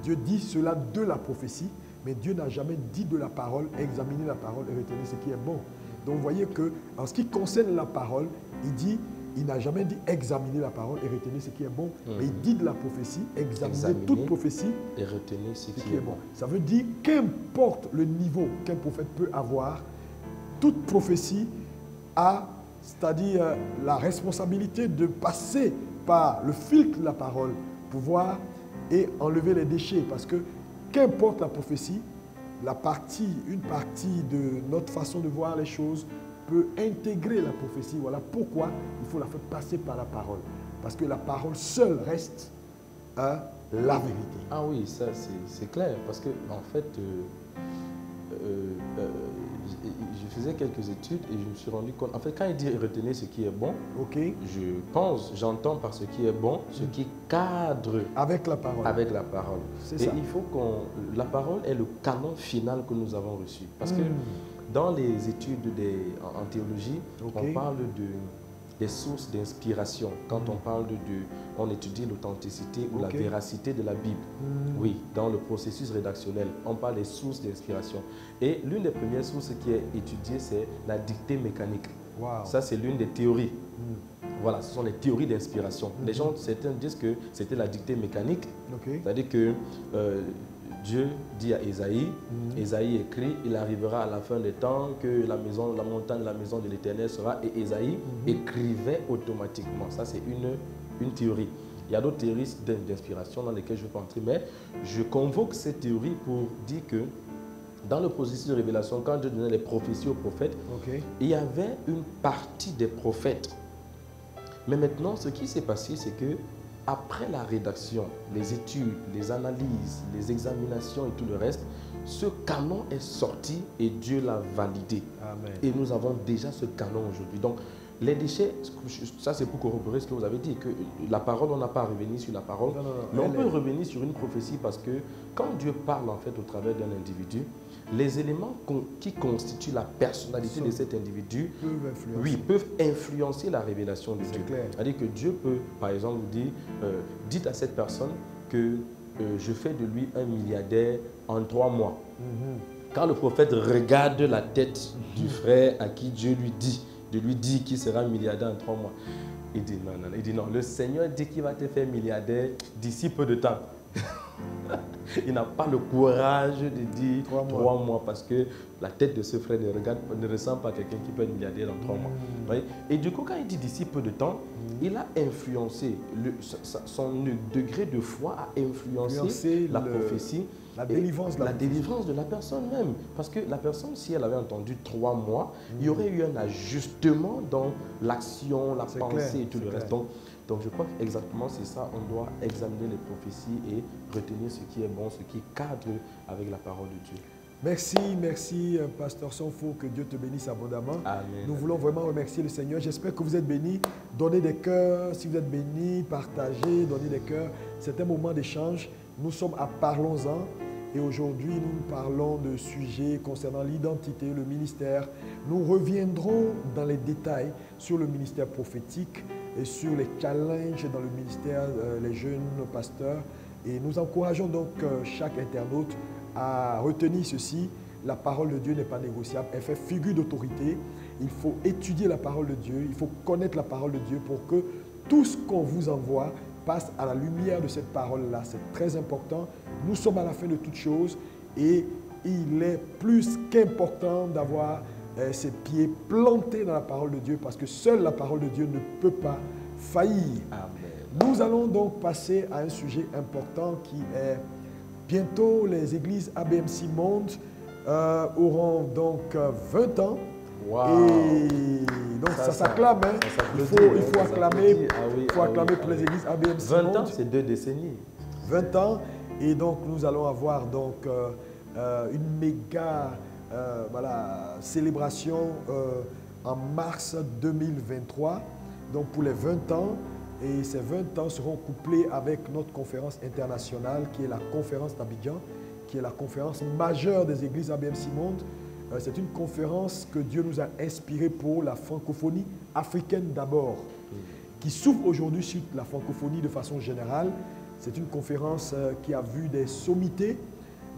Dieu dit cela de la prophétie, mais Dieu n'a jamais dit de la parole « examinez la parole et retenez ce qui est bon ». Donc vous voyez qu'en ce qui concerne la parole, il n'a jamais dit « examinez la parole et retenez ce qui est bon », mais il dit de la prophétie « examinez toute prophétie et retenez ce qui est bon ». Ça veut dire qu'importe le niveau qu'un prophète peut avoir, toute prophétie a, c'est-à-dire la responsabilité de passer par le filtre de la parole pour voir et enlever les déchets. Parce que qu'importe la prophétie, une partie de notre façon de voir les choses peut intégrer la prophétie. Voilà pourquoi il faut la faire passer par la parole. Parce que la parole seule reste la vérité. Ah oui, ça c'est clair. Parce que en fait, je faisais quelques études et je me suis rendu compte. En fait, quand il dit retenez ce qui est bon, j'entends par ce qui est bon, ce qui cadre avec la parole. Avec la parole. C'est ça. Il faut la parole est le canon final que nous avons reçu. Parce que dans les études en théologie, on parle des sources d'inspiration. Quand on parle on étudie l'authenticité ou la véracité de la Bible. Oui, dans le processus rédactionnel, on parle des sources d'inspiration. Et l'une des premières sources qui est étudiée, c'est la dictée mécanique. Wow. Ça, c'est l'une des théories. Voilà, ce sont les théories d'inspiration. Certains disent que c'était la dictée mécanique. C'est-à-dire que Dieu dit à Ésaïe, Ésaïe écrit, il arrivera à la fin des temps que la montagne, la maison de l'Éternel sera, et Ésaïe écrivait automatiquement. Ça, c'est une théorie. Il y a d'autres théories d'inspiration dans lesquelles je ne vais pas entrer, mais je convoque cette théorie pour dire que dans le processus de révélation, quand Dieu donnait les prophéties aux prophètes, il y avait une partie des prophètes. Mais maintenant, ce qui s'est passé, c'est que après la rédaction, les études, les analyses, les examinations et tout le reste, ce canon est sorti et Dieu l'a validé. Amen. Et nous avons déjà ce canon aujourd'hui. Donc, les déchets, ça c'est pour corroborer ce que vous avez dit, que la parole, on n'a pas à revenir sur la parole, mais on peut revenir sur une prophétie parce que quand Dieu parle en fait au travers d'un individu, les éléments qui constituent la personnalité de cet individu peuvent influencer la révélation de Dieu. C'est-à-dire que Dieu peut, par exemple, dire, dites à cette personne que je fais de lui un milliardaire en 3 mois. Quand le prophète regarde la tête du frère à qui Dieu lui dit, de lui dire qu'il sera milliardaire en 3 mois, il dit non, non, non. Il dit non, le Seigneur dit qu'il va te faire milliardaire d'ici peu de temps. Il n'a pas le courage de dire 3 mois parce que la tête de ce frère ne ressemble pas à quelqu'un qui peut être milliardaire dans 3 mois. Et du coup, quand il dit d'ici peu de temps, il a influencé, son degré de foi a influencé la prophétie, la délivrance de la personne même. Parce que la personne, si elle avait entendu 3 mois, il y aurait eu un ajustement dans l'action, la pensée et tout le reste. Donc je crois qu'exactement c'est ça, on doit examiner les prophéties et retenir ce qui est bon, ce qui cadre avec la parole de Dieu. Merci, Pasteur Sonfo, que Dieu te bénisse abondamment. Amen. Nous voulons vraiment remercier le Seigneur. J'espère que vous êtes bénis. Donnez des cœurs, si vous êtes bénis, partagez, donnez des cœurs. C'est un moment d'échange. Nous sommes à Parlons-en. Et aujourd'hui, nous parlons de sujets concernant l'identité, le ministère. Nous reviendrons dans les détails sur le ministère prophétique et sur les challenges dans le ministère, les jeunes pasteurs. Et nous encourageons donc chaque internaute à retenir ceci. La parole de Dieu n'est pas négociable. Elle fait figure d'autorité. Il faut étudier la parole de Dieu. Il faut connaître la parole de Dieu pour que tout ce qu'on vous envoie passe à la lumière de cette parole-là. C'est très important. Nous sommes à la fin de toutes choses et il est plus qu'important d'avoir ses pieds plantés dans la parole de Dieu parce que seule la parole de Dieu ne peut pas faillir. Amen. Nous allons donc passer à un sujet important qui est bientôt les églises ABMC Monde auront donc 20 ans. Wow. Et donc ça s'acclame, hein. Il faut acclamer, pour les églises ABMC. 20 ans, c'est 2 décennies. 20 ans, et donc nous allons avoir donc une méga célébration en mars 2023, donc pour les 20 ans. Et ces 20 ans seront couplés avec notre conférence internationale qui est la conférence d'Abidjan, qui est la conférence majeure des églises ABMC Monde. C'est une conférence que Dieu nous a inspirée pour la francophonie africaine d'abord, qui s'ouvre aujourd'hui sur la francophonie de façon générale. C'est une conférence qui a vu des sommités.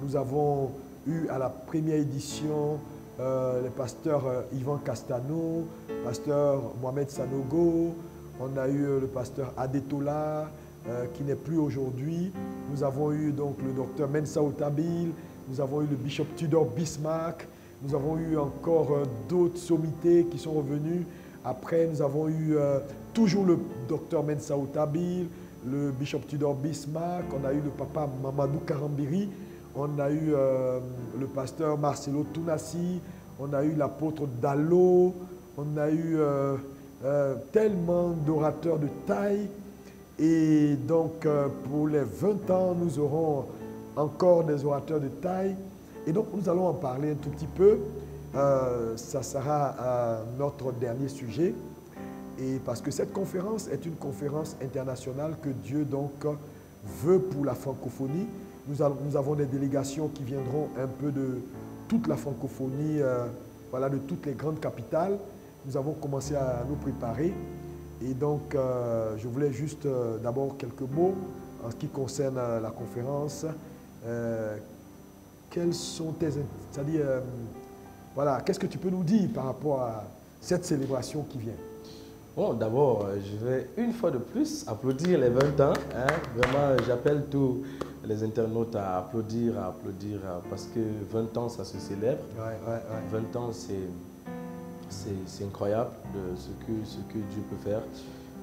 Nous avons eu à la première édition le pasteur Yvan Castano, le pasteur Mohamed Sanogo, on a eu le pasteur Adetola qui n'est plus aujourd'hui. Nous avons eu donc le docteur Mensa Otabil, nous avons eu le bishop Tudor Bismarck, nous avons eu encore d'autres sommités qui sont revenus. Après, nous avons eu toujours le docteur Mensa Otabil, le bishop Tudor Bismarck, on a eu le papa Mamadou Karambiri, on a eu le pasteur Marcelo Tounassi, on a eu l'apôtre Dallo, on a eu tellement d'orateurs de taille. Et donc, pour les 20 ans, nous aurons encore des orateurs de taille. Et donc, nous allons en parler un tout petit peu. Ça sera notre dernier sujet. Et parce que cette conférence est une conférence internationale que Dieu donc veut pour la francophonie. Nous avons des délégations qui viendront un peu de toute la francophonie, voilà, de toutes les grandes capitales. Nous avons commencé à nous préparer. Et donc, je voulais juste d'abord quelques mots en ce qui concerne la conférence. Quels sont tes... C'est-à-dire, voilà, qu'est-ce que tu peux nous dire par rapport à cette célébration qui vient? Bon, d'abord, je vais une fois de plus applaudir les 20 ans. Hein. Vraiment, j'appelle tous les internautes à applaudir, parce que 20 ans, ça se célèbre. 20 ans, c'est incroyable ce que Dieu peut faire.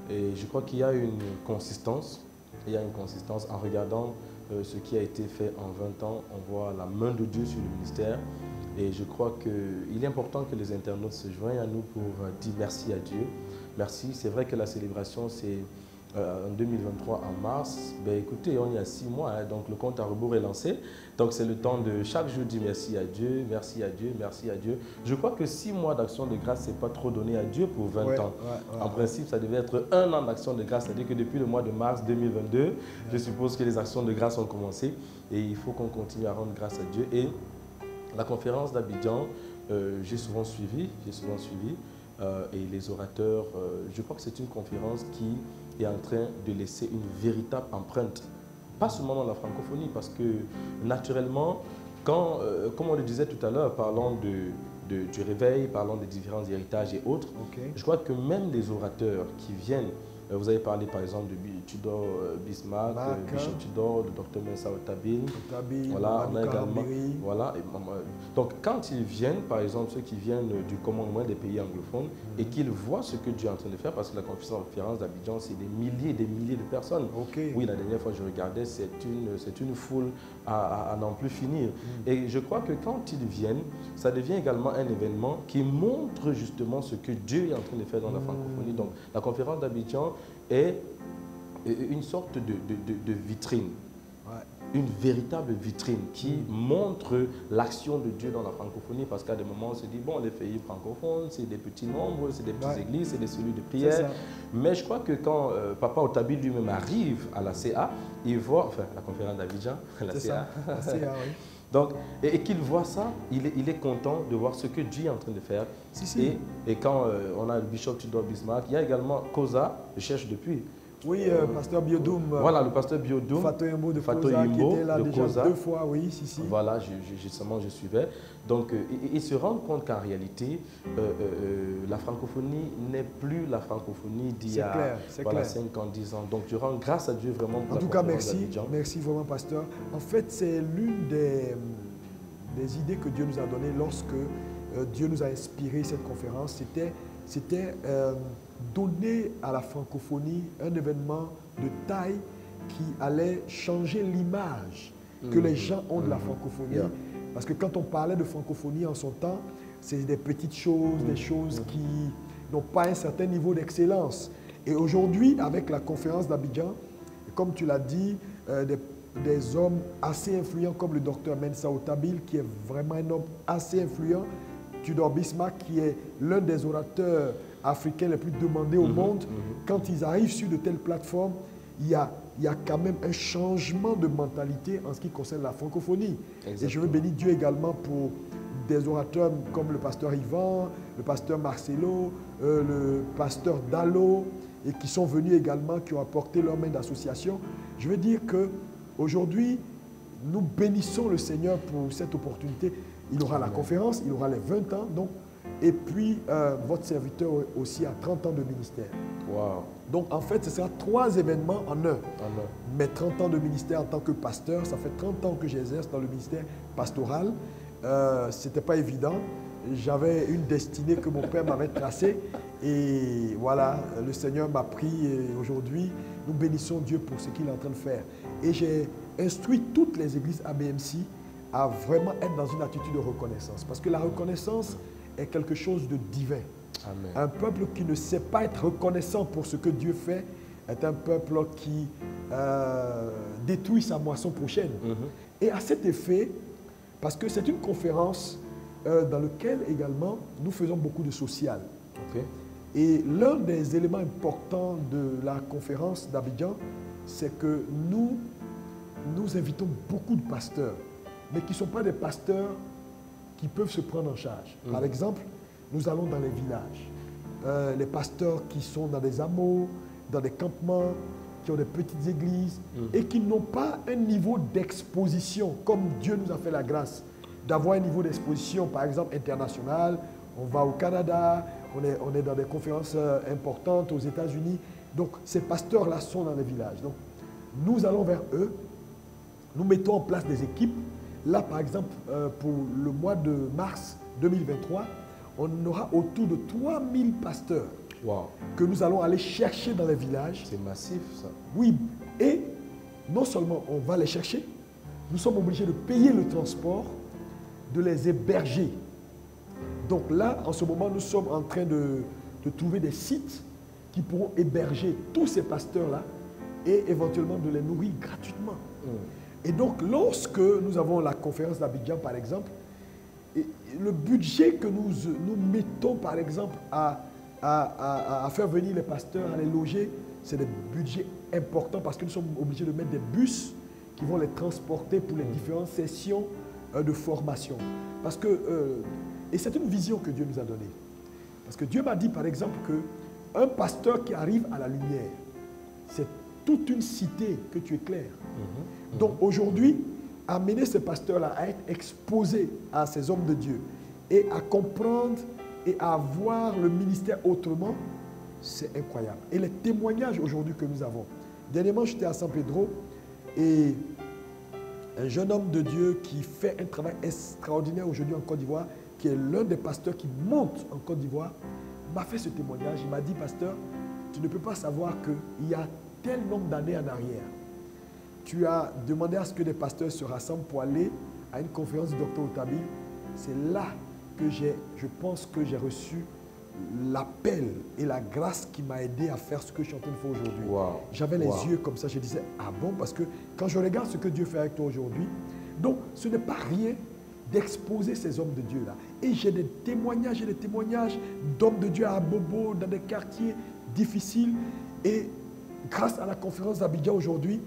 Et je crois qu'il y a une consistance. Il y a une consistance en regardant ce qui a été fait en 20 ans. On voit la main de Dieu sur le ministère. Et je crois qu'il est important que les internautes se joignent à nous pour dire merci à Dieu. Merci. C'est vrai que la célébration, c'est en 2023, en mars. Ben, écoutez, on y a 6 mois, hein, donc le compte à rebours est lancé. Donc c'est le temps de chaque jour dire merci à Dieu, merci à Dieu, merci à Dieu. Je crois que 6 mois d'action de grâce, ce n'est pas trop donné à Dieu pour 20 ans. En principe, ça devait être 1 an d'action de grâce, c'est-à-dire que depuis le mois de mars 2022, je suppose que les actions de grâce ont commencé et il faut qu'on continue à rendre grâce à Dieu. Et la conférence d'Abidjan, j'ai souvent suivi. Et les orateurs, je crois que c'est une conférence qui est en train de laisser une véritable empreinte, pas seulement dans la francophonie, parce que naturellement, quand, comme on le disait tout à l'heure, parlant du réveil, parlant des différents héritages et autres, je crois que même les orateurs qui viennent, vous avez parlé par exemple de Tudor Bismarck, Bishop Tudor, de Dr Mensa Otabil, voilà, on a également, voilà. Donc quand ils viennent, par exemple ceux qui viennent du commandement des pays anglophones et qu'ils voient ce que Dieu est en train de faire, parce que la conférence d'Abidjan, c'est des milliers et des milliers de personnes. Oui, la dernière fois je regardais, c'est une foule à n'en plus finir. Et je crois que quand ils viennent, ça devient également un événement qui montre justement ce que Dieu est en train de faire dans la francophonie. Donc la conférence d'Abidjan est une sorte de vitrine, une véritable vitrine qui montre l'action de Dieu dans la francophonie, parce qu'à des moments on se dit, bon, les pays francophones, c'est des petits nombres, c'est des petites églises, c'est des cellules de prière. Mais je crois que quand Papa Otabil lui-même arrive à la CA, il voit, enfin la conférence d'Abidjan, la CA, donc, et qu'il voit ça, il est content de voir ce que Dieu est en train de faire. Et quand on a le Bishop Tudor Bismarck, il y a également Koza, je cherche depuis. Oui, pasteur Biodoum. Voilà, le pasteur Biodoum. Fatou Yembo de Koza, qui était là déjà Koza. 2 fois, oui, Voilà, justement, je suivais. Donc, ils se rendent compte qu'en réalité, la francophonie n'est plus la francophonie d'il y a 5 ans, 10 ans. Donc, je rends grâce à Dieu vraiment pour en tout cas, merci vraiment, pasteur. En fait, c'est l'une des idées que Dieu nous a données lorsque Dieu nous a inspiré cette conférence. C'était donner à la francophonie un événement de taille qui allait changer l'image que les gens ont de la francophonie. Parce que quand on parlait de francophonie en son temps, c'est des petites choses, des choses qui n'ont pas un certain niveau d'excellence. Et aujourd'hui, avec la conférence d'Abidjan, comme tu l'as dit, des hommes assez influents comme le docteur Mensa Otabil, qui est vraiment un homme assez influent, Tudor Bismarck, qui est l'un des orateurs africains les plus demandés au monde, quand ils arrivent sur de telles plateformes, il y a quand même un changement de mentalité en ce qui concerne la francophonie. Exactement. Et je veux bénir Dieu également pour des orateurs comme le pasteur Yvan, le pasteur Marcelo, le pasteur Dalo, et qui sont venus également, qui ont apporté leur main d'association. Je veux dire qu'aujourd'hui, nous bénissons le Seigneur pour cette opportunité. Il aura la conférence, il aura les 20 ans, donc, et puis votre serviteur aussi a 30 ans de ministère. Wow. Donc en fait, ce sera 3 événements en un. Mes 30 ans de ministère en tant que pasteur, ça fait 30 ans que j'exerce dans le ministère pastoral. Ce n'était pas évident. J'avais une destinée que mon père m'avait tracée. Et voilà, le Seigneur m'a pris et aujourd'hui, nous bénissons Dieu pour ce qu'il est en train de faire. Et j'ai instruit toutes les églises ABMC à vraiment être dans une attitude de reconnaissance. Parce que la reconnaissance est quelque chose de divin. Amen. Un peuple qui ne sait pas être reconnaissant pour ce que Dieu fait est un peuple qui détruit sa moisson prochaine. Et à cet effet, parce que c'est une conférence dans laquelle également nous faisons beaucoup de social. Et l'un des éléments importants de la conférence d'Abidjan, c'est que nous invitons beaucoup de pasteurs, mais qui ne sont pas des pasteurs qui peuvent se prendre en charge. Par exemple, nous allons dans les villages. Les pasteurs qui sont dans des hameaux, dans des campements, qui ont des petites églises et qui n'ont pas un niveau d'exposition, comme Dieu nous a fait la grâce d'avoir un niveau d'exposition, par exemple, international. On va au Canada, on est dans des conférences importantes aux États-Unis. Donc, ces pasteurs-là sont dans les villages. Donc, nous allons vers eux, nous mettons en place des équipes. Là, par exemple, pour le mois de mars 2023, on aura autour de 3000 pasteurs que nous allons aller chercher dans les villages. C'est massif, ça. Oui, et non seulement on va les chercher, nous sommes obligés de payer le transport, de les héberger. Donc là, en ce moment, nous sommes en train de trouver des sites qui pourront héberger tous ces pasteurs-là et éventuellement de les nourrir gratuitement. Et donc, lorsque nous avons la conférence d'Abidjan, par exemple, et le budget que nous mettons, par exemple, à faire venir les pasteurs, à les loger, c'est des budgets importants parce que nous sommes obligés de mettre des bus qui vont les transporter pour les différentes sessions de formation. Parce que, et c'est une vision que Dieu nous a donnée. Parce que Dieu m'a dit, par exemple, qu'un pasteur qui arrive à la lumière, c'est toute une cité que tu éclaires. Donc aujourd'hui, amener ces pasteurs-là à être exposés à ces hommes de Dieu et à comprendre et à voir le ministère autrement, c'est incroyable. Et les témoignages aujourd'hui que nous avons. Dernièrement, j'étais à San Pedro et un jeune homme de Dieu qui fait un travail extraordinaire aujourd'hui en Côte d'Ivoire, qui est l'un des pasteurs qui monte en Côte d'Ivoire, m'a fait ce témoignage. Il m'a dit, pasteur, tu ne peux pas savoir qu'il y a tel nombre d'années en arrière, tu as demandé à ce que des pasteurs se rassemblent pour aller à une conférence du docteur Otabil. C'est là que je pense que j'ai reçu l'appel et la grâce qui m'a aidé à faire ce que je suis en train de faire aujourd'hui. J'avais les yeux comme ça, je disais, ah bon, parce que quand je regarde ce que Dieu fait avec toi aujourd'hui, donc ce n'est pas rien d'exposer ces hommes de Dieu-là. Et j'ai des témoignages d'hommes de Dieu à Bobo, dans des quartiers difficiles. Et grâce à la conférence d'Abidjan aujourd'hui,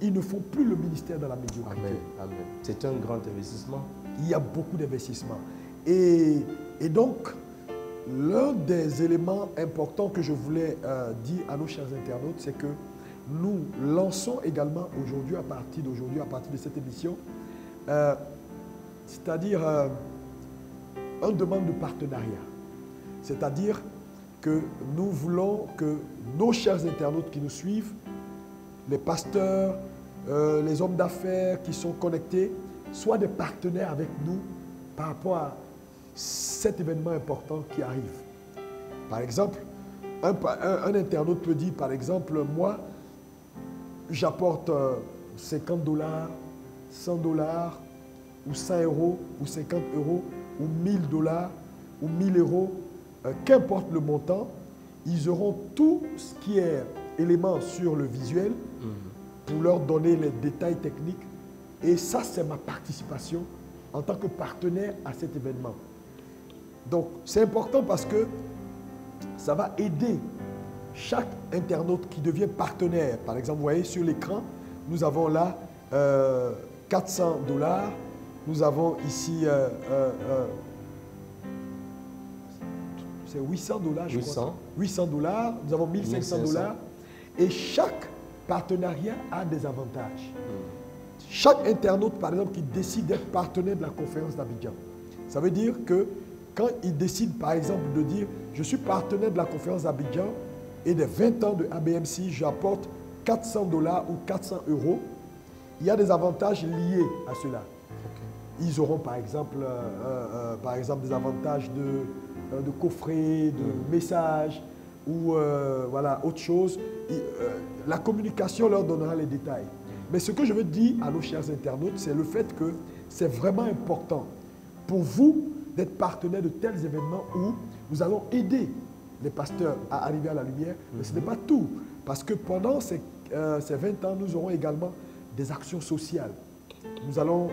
ils ne font plus le ministère dans la médiocrité. Amen, amen. C'est un grand investissement. Il y a beaucoup d'investissements. Et donc, l'un des éléments importants que je voulais dire à nos chers internautes, c'est que nous lançons également aujourd'hui, à partir d'aujourd'hui, à partir de cette émission, c'est-à-dire une demande de partenariat. C'est-à-dire que nous voulons que nos chers internautes qui nous suivent, les pasteurs, les hommes d'affaires qui sont connectés, soient des partenaires avec nous par rapport à cet événement important qui arrive. Par exemple, un internaute peut dire, par exemple, moi, j'apporte 50 $, 100 $, ou 100 €, ou 50 €, ou 1000 $, ou 1000 €, qu'importe le montant, ils auront tout ce qui est élément sur le visuel pour leur donner les détails techniques. Et ça, c'est ma participation en tant que partenaire à cet événement. Donc, c'est important parce que ça va aider chaque internaute qui devient partenaire. Par exemple, vous voyez sur l'écran, nous avons là 400 $. Nous avons ici, c'est 800 $, je crois. 800 $. Nous avons 1500 $. Et chaque partenariat a des avantages. Chaque internaute, par exemple, qui décide d'être partenaire de la conférence d'Abidjan, ça veut dire que quand il décide, par exemple, de dire « Je suis partenaire de la conférence d'Abidjan et des 20 ans de ABMC, j'apporte 400 $ ou 400 €, il y a des avantages liés à cela. Ils auront, par exemple, des avantages de coffret, de messages ou voilà, autre chose. La communication leur donnera les détails. Mais ce que je veux dire à nos chers internautes, c'est le fait que c'est vraiment important pour vous d'être partenaire de tels événements où nous allons aider les pasteurs à arriver à la lumière. Mais ce n'est pas tout. Parce que pendant ces 20 ans, nous aurons également des actions sociales. Nous allons,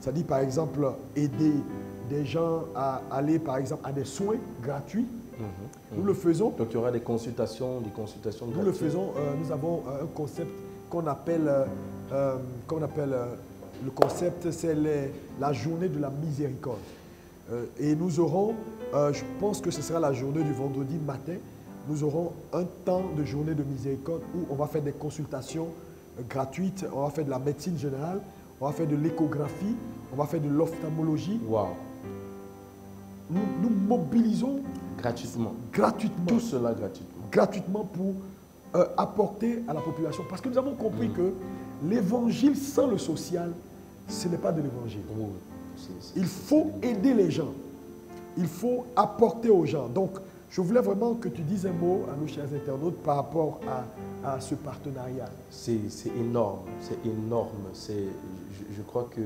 c'est-à-dire par exemple, aider des gens à aller par exemple à des soins gratuits. Nous le faisons. Donc il y aura des consultations gratuites. Nous le faisons. Nous avons un concept qu'on appelle, le concept, c'est la journée de la miséricorde. Et nous aurons, je pense que ce sera la journée du vendredi matin, nous aurons un temps de journée de miséricorde où on va faire des consultations gratuites, on va faire de la médecine générale, on va faire de l'échographie, on va faire de l'ophtalmologie. Wow. Nous mobilisons gratuitement. Gratuitement. Tout cela gratuitement. Gratuitement pour apporter à la population. Parce que nous avons compris que l'évangile sans le social, ce n'est pas de l'évangile. Il faut aider les gens. Il faut apporter aux gens. Donc, je voulais vraiment que tu dises un mot à nos chers internautes par rapport à ce partenariat. C'est énorme. C'est énorme. Je crois que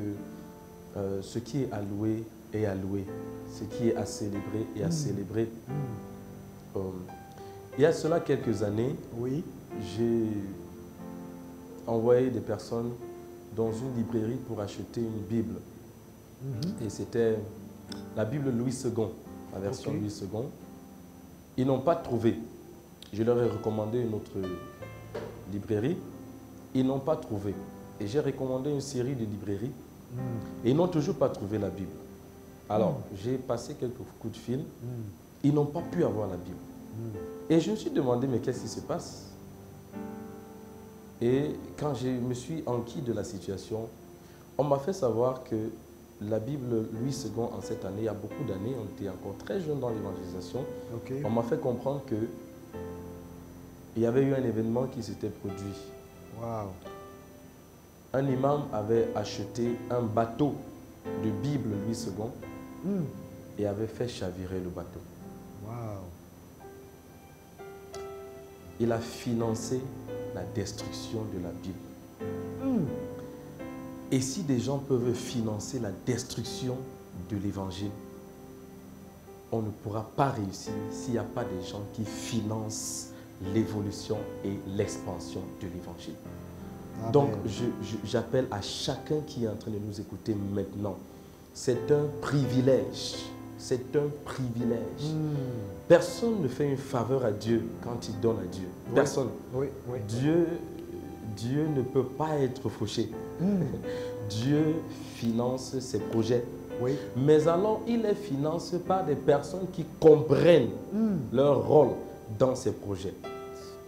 ce qui est alloué est alloué. Ce qui est à célébrer est à célébrer. Il y a cela quelques années, Oui. j'ai envoyé des personnes dans une librairie pour acheter une Bible. Et c'était la Bible Louis II, la version Ok. Louis II. Ils n'ont pas trouvé. Je leur ai recommandé une autre librairie. Ils n'ont pas trouvé. Et j'ai recommandé une série de librairies. Et ils n'ont toujours pas trouvé la Bible. Alors, j'ai passé quelques coups de fil. Ils n'ont pas pu avoir la Bible. Et je me suis demandé, mais qu'est-ce qui se passe? Et quand je me suis enquis de la situation, on m'a fait savoir que la Bible Louis II en cette année, il y a beaucoup d'années, on était encore très jeunes dans l'évangélisation, Ok. on m'a fait comprendre que il y avait eu un événement qui s'était produit. Wow. Un imam avait acheté un bateau de Bible Louis II et avait fait chavirer le bateau. Wow. Il a financé la destruction de la Bible. Et si des gens peuvent financer la destruction de l'évangile, on ne pourra pas réussir s'il n'y a pas des gens qui financent l'évolution et l'expansion de l'évangile. Amen. Donc, j'appelle à chacun qui est en train de nous écouter maintenant. C'est un privilège. C'est un privilège. Personne ne fait une faveur à Dieu quand il donne à Dieu. Personne. Oui, oui. Dieu ne peut pas être fauché. Dieu finance ses projets. Oui. Mais alors, il les finance par des personnes qui comprennent leur rôle dans ces projets.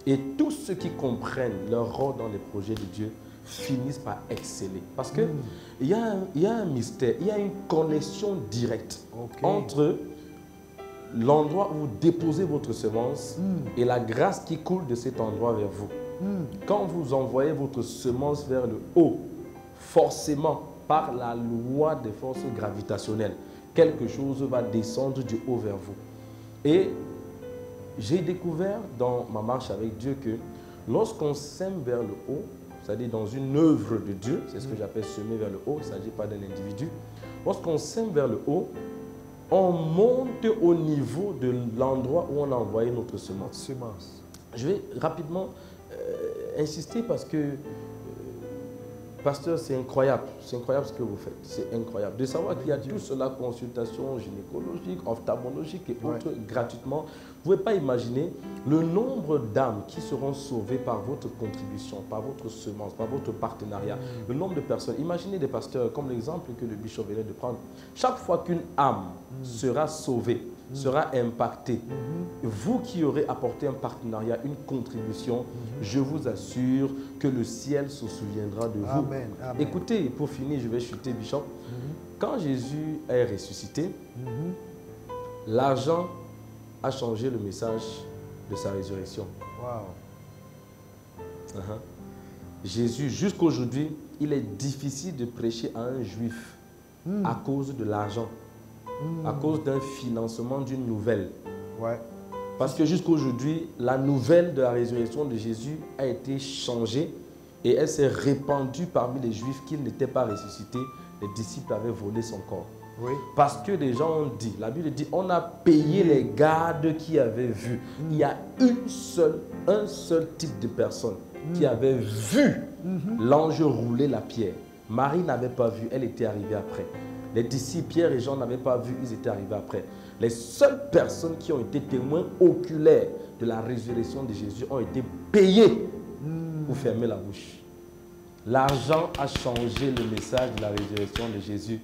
Et tous ceux qui comprennent leur rôle dans les projets de Dieu finissent par exceller. Parce qu'il y a un mystère, il y a une connexion directe entre l'endroit où vous déposez votre semence et la grâce qui coule de cet endroit vers vous. Quand vous envoyez votre semence vers le haut, forcément, par la loi des forces gravitationnelles, quelque chose va descendre du haut vers vous. Et j'ai découvert dans ma marche avec Dieu que lorsqu'on sème vers le haut, c'est-à-dire dans une œuvre de Dieu, c'est ce que j'appelle semer vers le haut, il ne s'agit pas d'un individu. Lorsqu'on sème vers le haut, on monte au niveau de l'endroit où on a envoyé notre semence. Je vais rapidement insister parce que, pasteur, c'est incroyable ce que vous faites, c'est incroyable. De savoir qu'il y a tout cela, consultation gynécologique, ophtalmologique et autres gratuitement. Vous ne pouvez pas imaginer le nombre d'âmes qui seront sauvées par votre contribution, par votre semence, par votre partenariat. Le nombre de personnes. Imaginez des pasteurs, comme l'exemple que le bishop venait de prendre. Chaque fois qu'une âme sera sauvée, sera impactée, vous qui aurez apporté un partenariat, une contribution, je vous assure que le ciel se souviendra de vous. Amen. Écoutez, pour finir, je vais chuter, bishop. Quand Jésus est ressuscité, l'argent a changé le message de sa résurrection. Wow. Jésus, jusqu'aujourd'hui, il est difficile de prêcher à un juif à cause de l'argent, à cause d'un financement d'une nouvelle. Parce que jusqu'aujourd'hui, la nouvelle de la résurrection de Jésus a été changée et elle s'est répandue parmi les juifs qu'il n'était pas ressuscité. Les disciples avaient volé son corps. Parce que les gens ont dit, la Bible dit, on a payé les gardes qui avaient vu. Il y a un seul type de personne qui avait vu l'ange rouler la pierre. Marie n'avait pas vu, elle était arrivée après. Les disciples, Pierre et Jean, n'avaient pas vu, ils étaient arrivés après. Les seules personnes qui ont été témoins oculaires de la résurrection de Jésus ont été payées pour fermer la bouche. L'argent a changé le message de la résurrection de Jésus.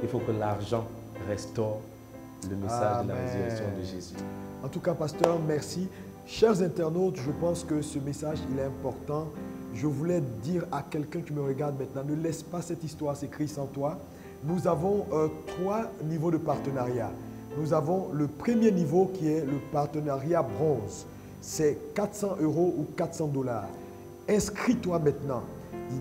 Il faut que l'argent restaure le message de la résurrection de Jésus. En tout cas, pasteur, merci. Chers internautes, je pense que ce message, il est important. Je voulais dire à quelqu'un qui me regarde maintenant, ne laisse pas cette histoire s'écrire sans toi. Nous avons 3 niveaux de partenariat. Nous avons le premier niveau qui est le partenariat bronze. C'est 400 € ou 400 $. Inscris-toi maintenant.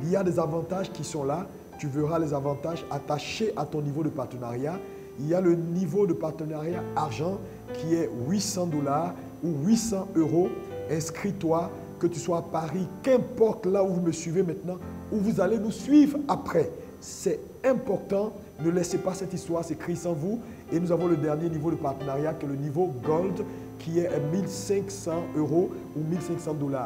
Il y a des avantages qui sont là. Tu verras les avantages attachés à ton niveau de partenariat. Il y a le niveau de partenariat argent qui est 800 $ ou 800 €. Inscris-toi, que tu sois à Paris, qu'importe là où vous me suivez maintenant, où vous allez nous suivre après. C'est important. Ne laissez pas cette histoire s'écrire sans vous. Et nous avons le dernier niveau de partenariat qui est le niveau Gold, qui est 1500 € ou 1500 $.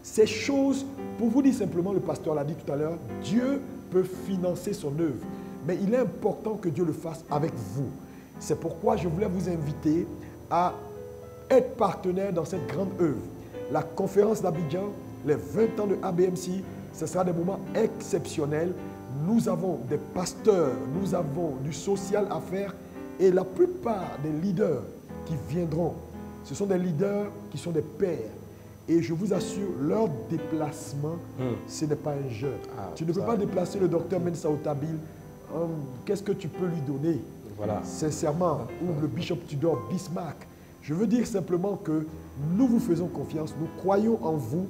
Ces choses, pour vous dire simplement, le pasteur l'a dit tout à l'heure, Dieu peut financer son œuvre. Mais il est important que Dieu le fasse avec vous. C'est pourquoi je voulais vous inviter à être partenaire dans cette grande œuvre. La conférence d'Abidjan, les 20 ans de ABMC, ce sera des moments exceptionnels. Nous avons des pasteurs, nous avons du social à faire et la plupart des leaders qui viendront, ce sont des leaders qui sont des pères. Et je vous assure, leur déplacement, ce n'est pas un jeu. Tu ne peux pas déplacer le docteur Mensa Otabil. Qu'est-ce que tu peux lui donner? Voilà. Sincèrement, ou le bishop Tudor Bismarck. Je veux dire simplement que nous vous faisons confiance, nous croyons en vous.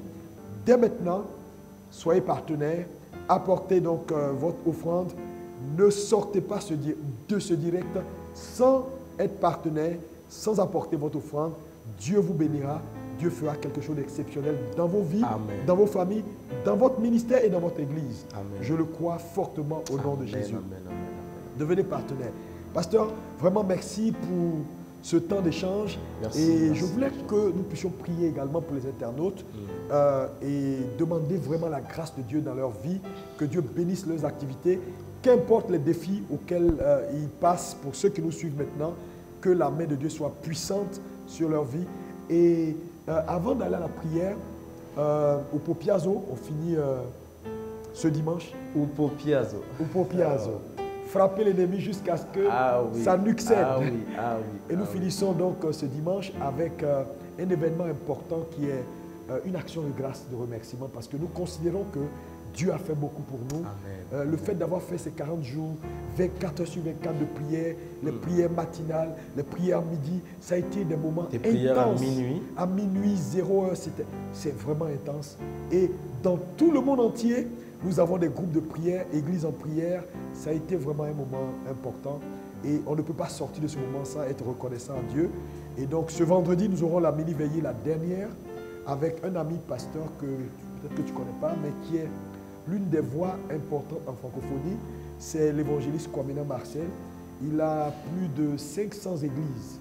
Dès maintenant, soyez partenaires, apportez donc votre offrande. Ne sortez pas de ce direct sans être partenaire, sans apporter votre offrande. Dieu vous bénira, Dieu fera quelque chose d'exceptionnel dans vos vies, Amen. Dans vos familles, dans votre ministère et dans votre église. Amen. Je le crois fortement au nom de Jésus. Amen. Devenez partenaire. Pasteur, vraiment merci pour ce temps d'échange. Et je voulais que nous puissions prier également pour les internautes et demander vraiment la grâce de Dieu dans leur vie, que Dieu bénisse leurs activités, qu'importe les défis auxquels ils passent pour ceux qui nous suivent maintenant, que la main de Dieu soit puissante sur leur vie. Et avant d'aller à la prière, au Popiazo, on finit ce dimanche. Au Popiazo. Au Popiazo. Frapper l'ennemi jusqu'à ce que sa nuque cède. Et nous finissons donc ce dimanche avec un événement important qui est une action de grâce, de remerciement, parce que nous considérons que Dieu a fait beaucoup pour nous. Le fait d'avoir fait ces 40 jours, 24 heures sur 24 de prières, les prières matinales, les prières à midi, ça a été des moments intenses. Prières à minuit. À minuit, 0 heure, c'est vraiment intense. Et dans tout le monde entier, nous avons des groupes de prière, église en prière. Ça a été vraiment un moment important. Et on ne peut pas sortir de ce moment sans être reconnaissant à Dieu. Et donc ce vendredi, nous aurons la mini-veillée, la dernière, avec un ami pasteur que peut-être que tu ne connais pas, mais qui est l'une des voix importantes en francophonie. C'est l'évangéliste Kwamena Marcel. Il a plus de 500 églises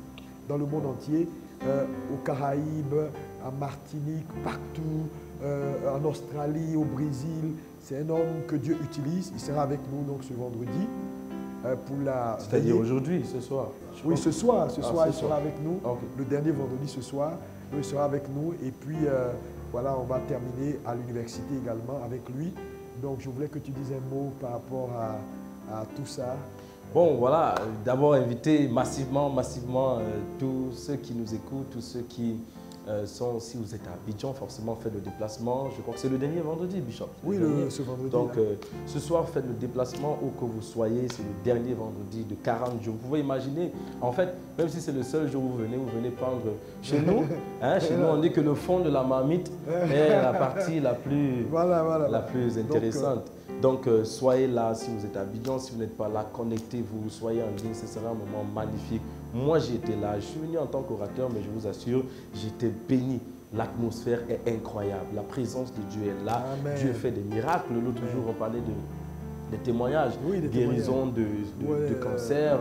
dans le monde entier, aux Caraïbes, à Martinique, partout, en Australie, au Brésil. C'est un homme que Dieu utilise. Il sera avec nous donc ce vendredi pour la... C'est-à-dire aujourd'hui, ce soir? Oui, ce soir il sera avec nous. Okay. Le dernier vendredi ce soir, il sera avec nous. Et puis, voilà, on va terminer à l'université également avec lui. Donc, je voulais que tu dises un mot par rapport à tout ça. Bon, voilà, d'abord inviter massivement tous ceux qui nous écoutent, tous ceux qui sont, si vous êtes à Abidjan, forcément faites le déplacement. Je crois que c'est le dernier vendredi, Bishop. Oui, ce vendredi. Donc, ce soir, faites le déplacement où que vous soyez. C'est le dernier vendredi de 40 jours. Vous pouvez imaginer, en fait, même si c'est le seul jour où vous venez prendre chez nous. Hein, chez nous, on dit que le fond de la marmite est la partie la plus, la plus intéressante. Donc, soyez là si vous êtes à Abidjan. Si vous n'êtes pas là, connectez-vous, soyez en ligne. Ce sera un moment magnifique. Moi, j'étais là. Je suis venu en tant qu'orateur, mais je vous assure, j'étais béni. L'atmosphère est incroyable. La présence de Dieu est là. Amen. Dieu fait des miracles. L'autre jour, on parlait des témoignages, guérison de cancer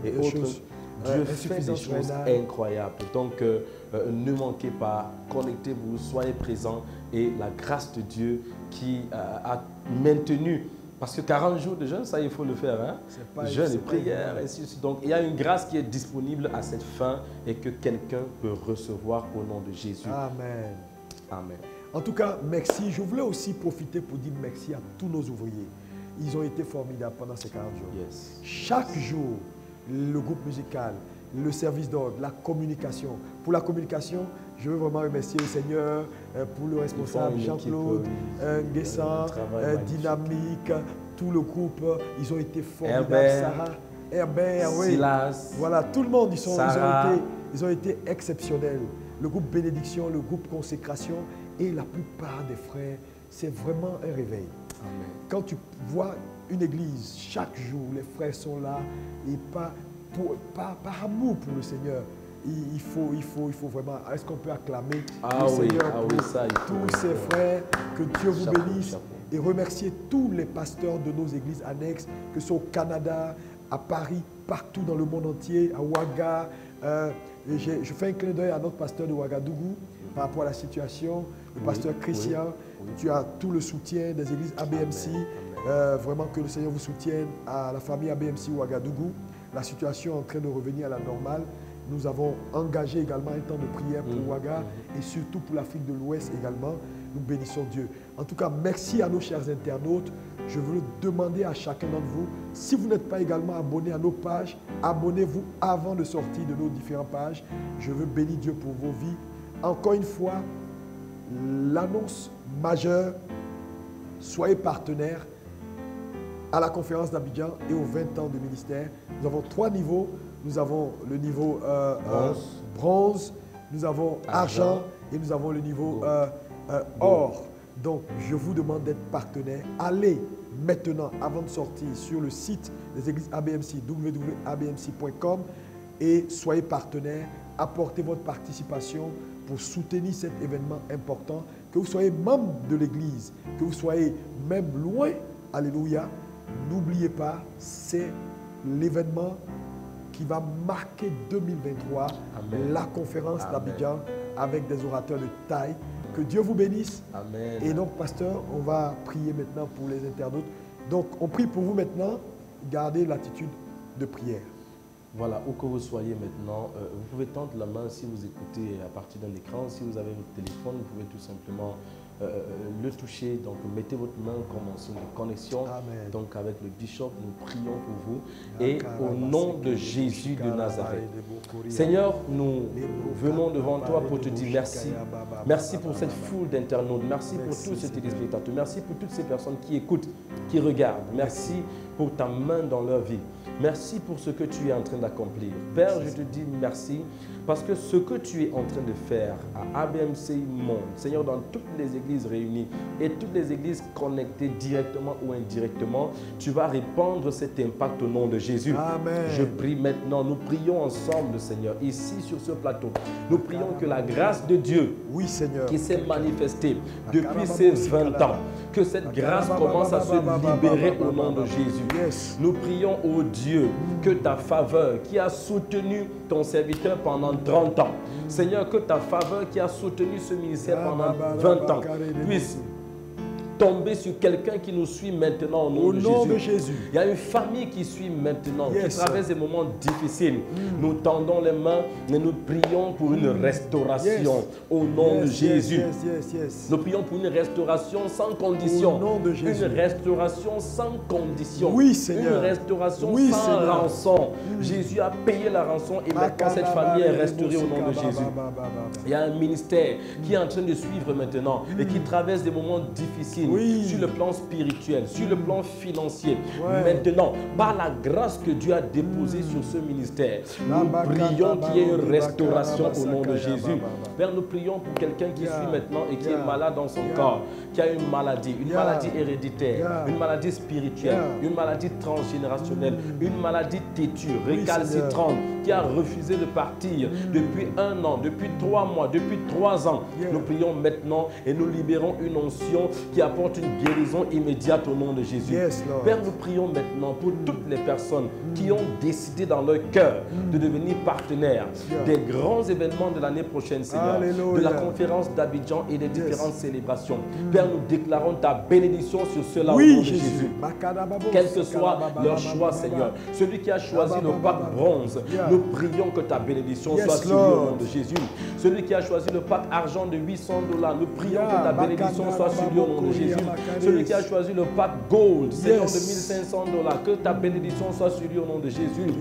et autres. Dieu fait des choses incroyables. Donc, ne manquez pas, connectez-vous, soyez présents et la grâce de Dieu qui a maintenu. Parce que 40 jours de jeûne, ça, il faut le faire. Hein? Jeûne et prière, ainsi de suite. Donc, il y a une grâce qui est disponible à cette fin et que quelqu'un peut recevoir au nom de Jésus. Amen. Amen. En tout cas, merci. Je voulais aussi profiter pour dire merci à tous nos ouvriers. Ils ont été formidables pendant ces 40 jours. Yes. Chaque jour, le groupe musical, le service d'ordre, la communication. Pour la communication, je veux vraiment remercier le Seigneur pour le responsable Jean-Claude, Nguessan, Dynamique, tout le groupe. Ils ont été formidables. Sarah, Herbert, Silas, voilà, tout le monde, ils ont été exceptionnels. Le groupe Bénédiction, le groupe Consécration et la plupart des frères, c'est vraiment un réveil. Amen. Quand tu vois une église, chaque jour, les frères sont là et par amour pour le Seigneur. Il faut vraiment... Est-ce qu'on peut acclamer le Seigneur pour tous ces frères, que Dieu vous bénisse et remercier tous les pasteurs de nos églises annexes, que ce soit au Canada, à Paris, partout dans le monde entier, à Ouaga, Et je fais un clin d'œil à notre pasteur de Ouagadougou par rapport à la situation, le pasteur Christian. Tu as tout le soutien des églises ABMC. Vraiment que le Seigneur vous soutienne, à la famille ABMC Ouagadougou. La situation est en train de revenir à la normale. Nous avons engagé également un temps de prière pour Ouaga et surtout pour l'Afrique de l'Ouest également. Nous bénissons Dieu. En tout cas, merci à nos chers internautes. Je veux demander à chacun d'entre vous, si vous n'êtes pas également abonné à nos pages, abonnez-vous avant de sortir de nos différentes pages. Je veux bénir Dieu pour vos vies. Encore une fois, l'annonce majeure, soyez partenaires à la conférence d'Abidjan et aux 20 ans de ministère. Nous avons 3 niveaux. Nous avons le niveau bronze, nous avons argent et nous avons le niveau or. Donc, je vous demande d'être partenaire. Allez maintenant, avant de sortir, sur le site des églises ABMC, www.abmc.com, et soyez partenaire. Apportez votre participation pour soutenir cet événement important. Que vous soyez membre de l'église, que vous soyez même loin, alléluia, n'oubliez pas, c'est l'événement qui va marquer 2023, la conférence d'Abidjan avec des orateurs de taille. Que Dieu vous bénisse. Amen. Et donc, pasteur, on va prier maintenant pour les internautes. Donc, on prie pour vous maintenant. Gardez l'attitude de prière. Voilà, où que vous soyez maintenant, vous pouvez tendre la main si vous écoutez à partir d'un écran. Si vous avez votre téléphone, vous pouvez tout simplement le toucher. Donc, mettez votre main comme en signe de connexion. Amen. Donc, avec le bishop, nous prions pour vous. Et au nom de Jésus de Nazareth, Seigneur, nous venons devant toi pour te dire merci. Merci pour cette foule d'internautes. Merci pour tous ces téléspectateurs. Merci pour toutes ces personnes qui écoutent, qui regardent. Merci pour ta main dans leur vie. Merci pour ce que tu es en train d'accomplir. Père, je te dis merci parce que ce que tu es en train de faire à ABMC Monde, Seigneur, dans toutes les églises réunies et toutes les églises connectées directement ou indirectement, tu vas répandre cet impact au nom de Jésus. Amen. Je prie maintenant, nous prions ensemble, Seigneur, ici sur ce plateau. Nous prions que la grâce de Dieu, oui, Seigneur, qui s'est manifestée depuis ces 20 ans, que cette grâce commence à se libérer au nom de Jésus. Nous prions au Dieu que ta faveur qui a soutenu ton serviteur pendant 30 ans, Seigneur, que ta faveur qui a soutenu ce ministère pendant 20 ans puisse tomber sur quelqu'un qui nous suit maintenant au nom de Jésus. Il y a une famille qui suit maintenant, qui traverse des moments difficiles. Nous tendons les mains et nous prions pour une restauration au nom de Jésus. Nous prions pour une restauration sans condition. Au nom de Jésus. Une restauration sans condition. Oui, Seigneur. Une restauration sans rançon. Jésus a payé la rançon et maintenant cette famille est restaurée au nom de Jésus. Il y a un ministère qui est en train de suivre maintenant et qui traverse des moments difficiles. Sur le plan spirituel, sur le plan financier. Maintenant, par la grâce que Dieu a déposée sur ce ministère, nous prions qu'il y ait une restauration au nom de Jésus. Père, nous prions pour quelqu'un qui suit maintenant et qui est malade dans son corps, qui a une maladie héréditaire, une maladie spirituelle, une maladie transgénérationnelle, une maladie têtue, récalcitrante, qui a refusé de partir depuis 1 an, depuis 3 mois, depuis 3 ans. Nous prions maintenant et nous libérons une onction qui apporte une guérison immédiate au nom de Jésus. Père, nous prions maintenant pour toutes les personnes qui ont décidé dans leur cœur de devenir partenaires des grands événements de l'année prochaine, Seigneur, de la conférence d'Abidjan et des différentes célébrations. Père, nous déclarons ta bénédiction sur cela au nom de Jésus. Quel que soit leur choix, Seigneur, celui qui a choisi le pack bronze, nous prions que ta bénédiction soit sur lui au nom de Jésus. Celui qui a choisi le pack argent de $800, nous prions que ta bénédiction soit sur lui au nom de Jésus. Celui qui a choisi le pack gold, Seigneur, de $1500, que ta bénédiction soit sur lui au nom de Jésus.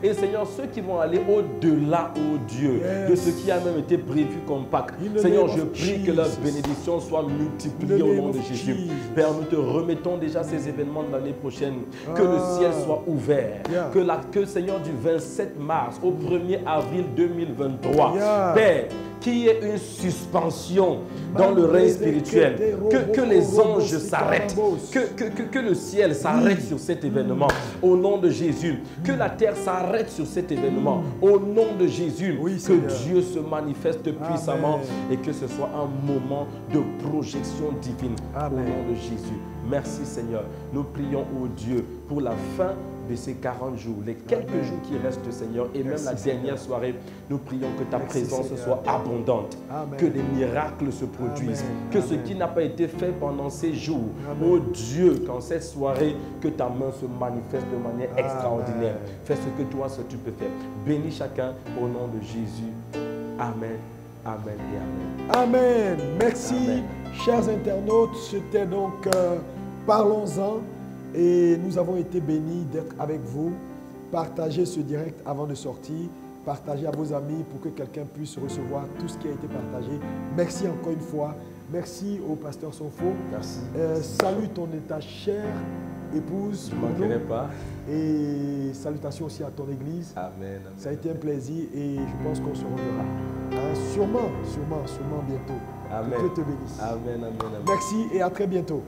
Et Seigneur, ceux qui vont aller au-delà, oh Dieu, de ce qui a même été prévu comme pack, Seigneur, je prie que leur bénédiction soit multipliée au nom de Jésus. Père, nous te remettons déjà ces événements de l'année prochaine. Que le ciel soit ouvert. Que Seigneur, du 27 mars au 1er avril 2023, Père, qu'il y ait une suspension dans le règne spirituel, que les anges s'arrêtent, que le ciel s'arrête sur cet événement, au nom de Jésus, que la terre s'arrête sur cet événement, au nom de Jésus, que Dieu se manifeste puissamment et que ce soit un moment de projection divine, au nom de Jésus. Merci Seigneur, nous prions au Dieu pour la fin baisser 40 jours, les quelques jours qui restent, Seigneur, et même la dernière soirée, nous prions que ta présence soit abondante, que les miracles se produisent, que ce qui n'a pas été fait pendant ces jours, oh Dieu, qu'en cette soirée, que ta main se manifeste de manière extraordinaire. Fais ce que toi, tu peux faire. Bénis chacun au nom de Jésus. Amen. Amen et Amen. Amen. Merci, chers internautes. C'était donc Parlons-en. Et nous avons été bénis d'être avec vous. Partagez ce direct avant de sortir. Partagez à vos amis pour que quelqu'un puisse recevoir tout ce qui a été partagé. Merci encore une fois. Merci au pasteur Sonfo. Merci. Salue ton état chère épouse. Je ne manquerai pas. Et salutations aussi à ton église. Amen. Ça a été un plaisir et je pense qu'on se reverra. Sûrement bientôt. Amen. Que Dieu te bénisse. Amen. Merci et à très bientôt.